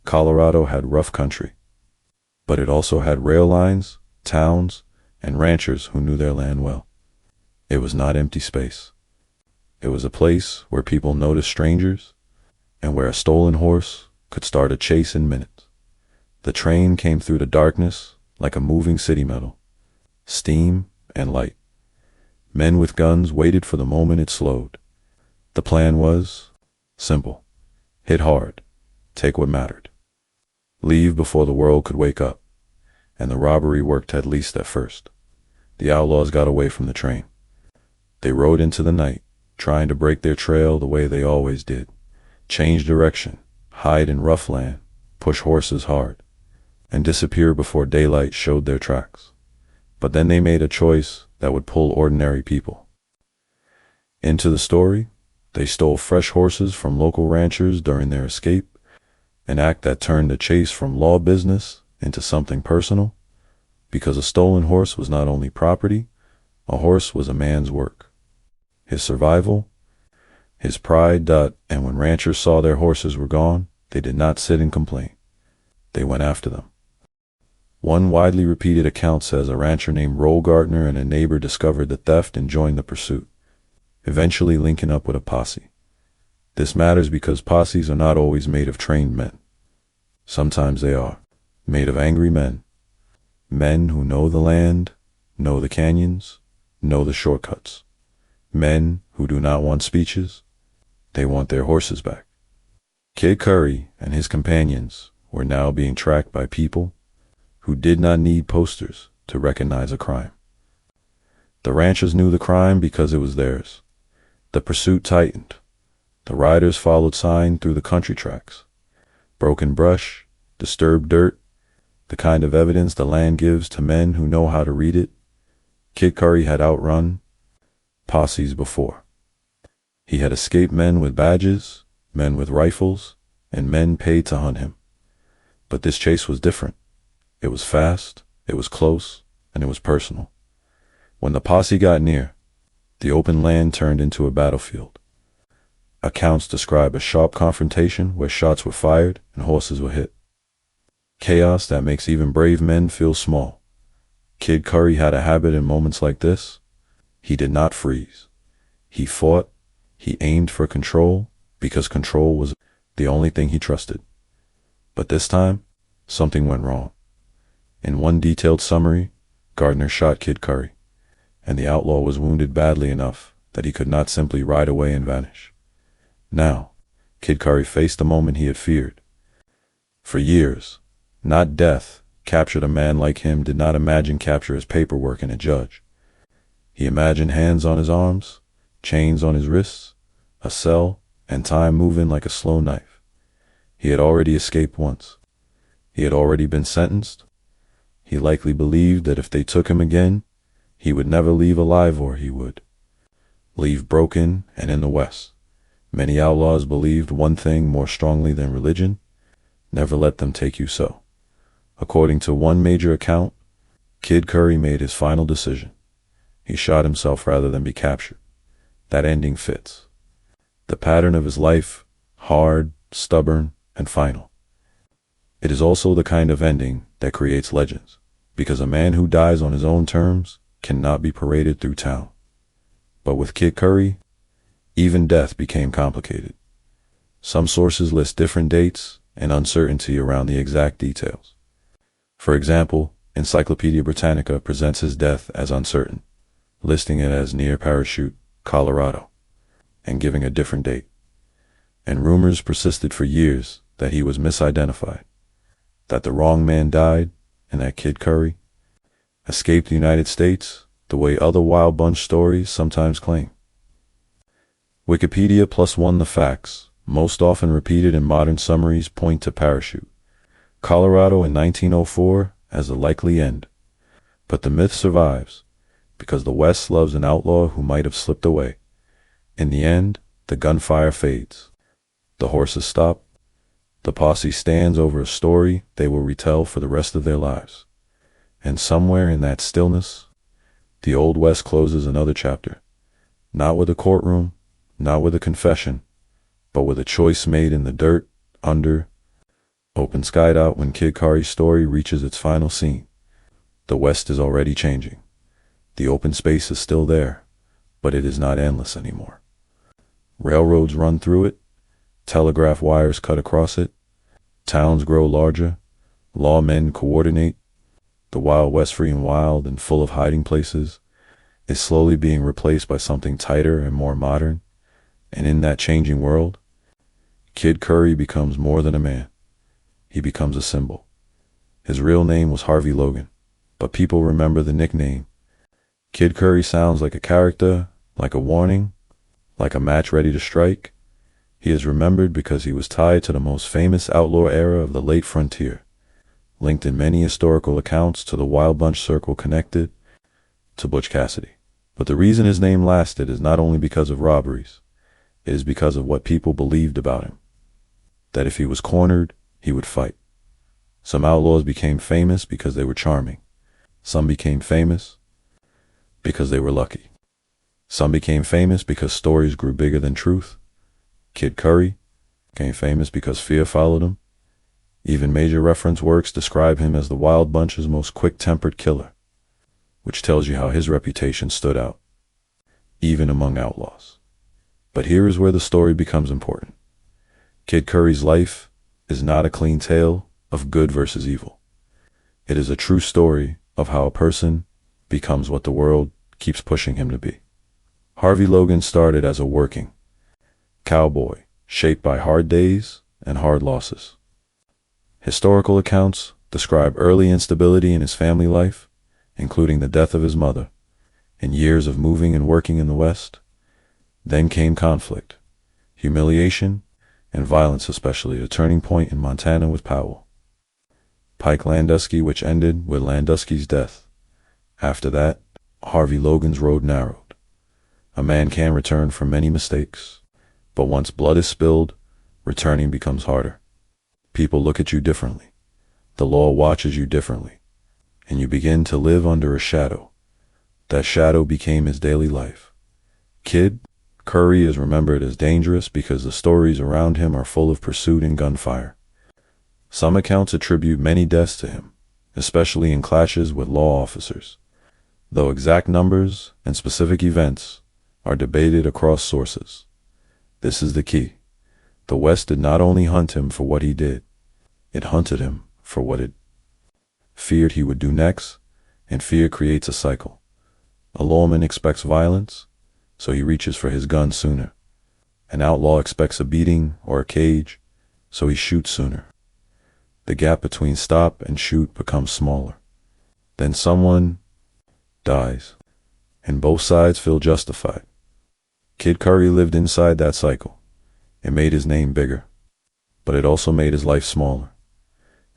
Colorado had rough country, but it also had rail lines, towns, and ranchers who knew their land well. It was not empty space. It was a place where people noticed strangers and where a stolen horse could start a chase in minutes. The train came through the darkness like a moving city metal, steam and light. Men with guns waited for the moment it slowed. The plan was simple. Hit hard. Take what mattered. Leave before the world could wake up. And the robbery worked, at least at first. The outlaws got away from the train. They rode into the night, trying to break their trail the way they always did. Change direction, hide in rough land, push horses hard, and disappear before daylight showed their tracks. But then they made a choice that would pull ordinary people into the story. They stole fresh horses from local ranchers during their escape, an act that turned the chase from law business into something personal, because a stolen horse was not only property, a horse was a man's work, his survival, his pride. And when ranchers saw their horses were gone, they did not sit and complain. They went after them. One widely repeated account says a rancher named Roll Gardner and a neighbor discovered the theft and joined the pursuit, eventually linking up with a posse. This matters because posses are not always made of trained men. Sometimes they are made of angry men, men who know the land, know the canyons, know the shortcuts. Men who do not want speeches, they want their horses back. Kid Curry and his companions were now being tracked by people who did not need posters to recognize a crime. The ranchers knew the crime because it was theirs. The pursuit tightened. The riders followed signs through the country tracks. Broken brush, disturbed dirt, the kind of evidence the land gives to men who know how to read it. Kid Curry had outrun posses before. He had escaped men with badges, men with rifles, and men paid to hunt him. But this chase was different. It was fast, it was close, and it was personal. When the posse got near, the open land turned into a battlefield. Accounts describe a sharp confrontation where shots were fired and horses were hit. Chaos that makes even brave men feel small. Kid Curry had a habit in moments like this. He did not freeze. He fought. He aimed for control because control was the only thing he trusted. But this time, something went wrong. In one detailed summary, Gardner shot Kid Curry, and the outlaw was wounded badly enough that he could not simply ride away and vanish. Now, Kid Curry faced the moment he had feared. For years, not death captured a man like him did not imagine capture as paperwork and a judge. He imagined hands on his arms, chains on his wrists, a cell, and time moving like a slow knife. He had already escaped once. He had already been sentenced. He likely believed that if they took him again, he would never leave alive, or he would leave broken and in the West. Many outlaws believed one thing more strongly than religion: never let them take you so. According to one major account, Kid Curry made his final decision. He shot himself rather than be captured. That ending fits the pattern of his life: hard, stubborn, and final. It is also the kind of ending that creates legends, because a man who dies on his own terms cannot be paraded through town. But with Kid Curry, even death became complicated. Some sources list different dates and uncertainty around the exact details. For example, Encyclopedia Britannica presents his death as uncertain, listing it as near Parachute, Colorado, and giving a different date. And rumors persisted for years that he was misidentified, that the wrong man died, and that Kid Curry escaped the United States the way other Wild Bunch stories sometimes claim. Wikipedia +1 The facts, most often repeated in modern summaries, point to Parachute, Colorado in 1904 as a likely end. But the myth survives, because the West loves an outlaw who might have slipped away. In the end, the gunfire fades. The horses stop. The posse stands over a story they will retell for the rest of their lives. And somewhere in that stillness, the Old West closes another chapter. Not with a courtroom, not with a confession, but with a choice made in the dirt, under, open skied out. When Kid Curry's story reaches its final scene, the West is already changing. The open space is still there, but it is not endless anymore. Railroads run through it. Telegraph wires cut across it. Towns grow larger. Lawmen coordinate. The Wild West, free and wild and full of hiding places, is slowly being replaced by something tighter and more modern. And in that changing world, Kid Curry becomes more than a man. He becomes a symbol. His real name was Harvey Logan, but people remember the nickname. Kid Curry sounds like a character, like a warning, like a match ready to strike. He is remembered because he was tied to the most famous outlaw era of the late frontier, linked in many historical accounts to the Wild Bunch circle, connected to Butch Cassidy. But the reason his name lasted is not only because of robberies. It is because of what people believed about him. That if he was cornered, he would fight. Some outlaws became famous because they were charming. Some became famous because they were lucky. Some became famous because stories grew bigger than truth. Kid Curry became famous because fear followed him. Even major reference works describe him as the Wild Bunch's most quick-tempered killer, which tells you how his reputation stood out, even among outlaws. But here is where the story becomes important. Kid Curry's life is not a clean tale of good versus evil. It is a true story of how a person becomes what the world keeps pushing him to be. Harvey Logan started as a working cowboy, shaped by hard days and hard losses. Historical accounts describe early instability in his family life, including the death of his mother, and years of moving and working in the West. Then came conflict, humiliation, and violence, especially a turning point in Montana with Powell. Pike Landusky, which ended with Landusky's death. After that, Harvey Logan's road narrowed. A man can return from many mistakes, but once blood is spilled, returning becomes harder. People look at you differently. The law watches you differently, and you begin to live under a shadow. That shadow became his daily life. Kid Curry is remembered as dangerous because the stories around him are full of pursuit and gunfire. Some accounts attribute many deaths to him, especially in clashes with law officers, though exact numbers and specific events are debated across sources. This is the key. The West did not only hunt him for what he did, it hunted him for what it feared he would do next, and fear creates a cycle. A lawman expects violence, so he reaches for his gun sooner. An outlaw expects a beating or a cage, so he shoots sooner. The gap between stop and shoot becomes smaller. Then someone dies, and both sides feel justified. Kid Curry lived inside that cycle. It made his name bigger, but it also made his life smaller.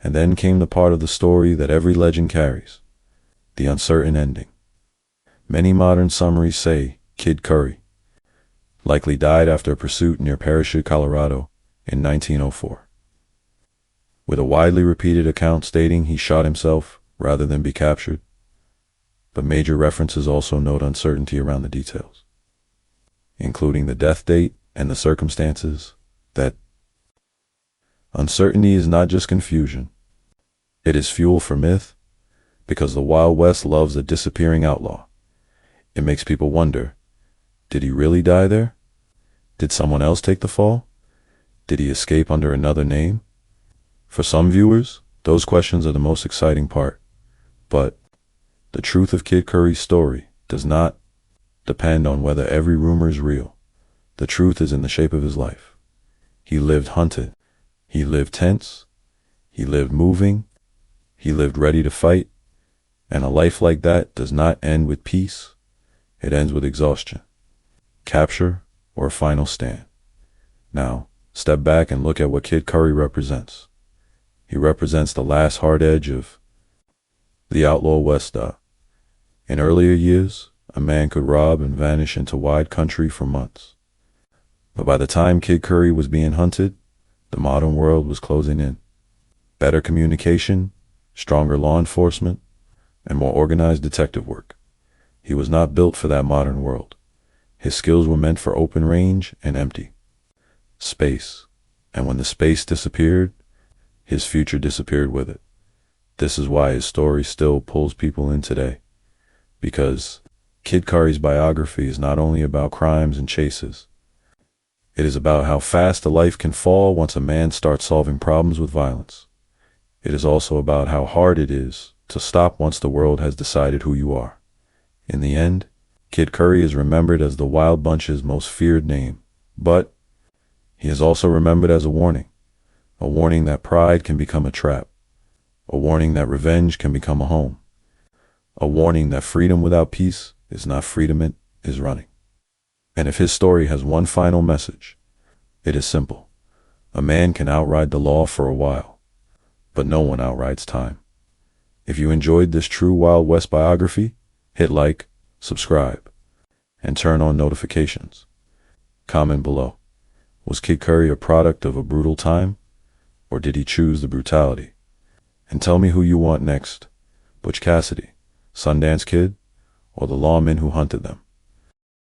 And then came the part of the story that every legend carries, the uncertain ending. Many modern summaries say Kid Curry likely died after a pursuit near Parachute, Colorado in 1904, with a widely repeated account stating he shot himself rather than be captured, but major references also note uncertainty around the details, including the death date and the circumstances. That uncertainty is not just confusion, it is fuel for myth, because the Wild West loves a disappearing outlaw. It makes people wonder, did he really die there? Did someone else take the fall? Did he escape under another name? For some viewers, those questions are the most exciting part. But the truth of Kid Curry's story does not depend on whether every rumor is real. The truth is in the shape of his life. He lived hunted. He lived tense. He lived moving. He lived ready to fight. And a life like that does not end with peace. It ends with exhaustion, capture, or a final stand. Now, step back and look at what Kid Curry represents. He represents the last hard edge of the outlaw West. In earlier years, a man could rob and vanish into wide country for months. But by the time Kid Curry was being hunted, the modern world was closing in. Better communication, stronger law enforcement, and more organized detective work. He was not built for that modern world. His skills were meant for open range and empty space. And when the space disappeared, his future disappeared with it. This is why his story still pulls people in today. Because Kid Curry's biography is not only about crimes and chases. It is about how fast a life can fall once a man starts solving problems with violence. It is also about how hard it is to stop once the world has decided who you are. In the end, Kid Curry is remembered as the Wild Bunch's most feared name, but he is also remembered as a warning that pride can become a trap, a warning that revenge can become a home, a warning that freedom without peace is not freedom, it is running. And if his story has one final message, it is simple. A man can outride the law for a while, but no one outrides time. If you enjoyed this true Wild West biography, hit like, subscribe, and turn on notifications. Comment below. Was Kid Curry a product of a brutal time, or did he choose the brutality? And tell me who you want next, Butch Cassidy, Sundance Kid, or the lawmen who hunted them.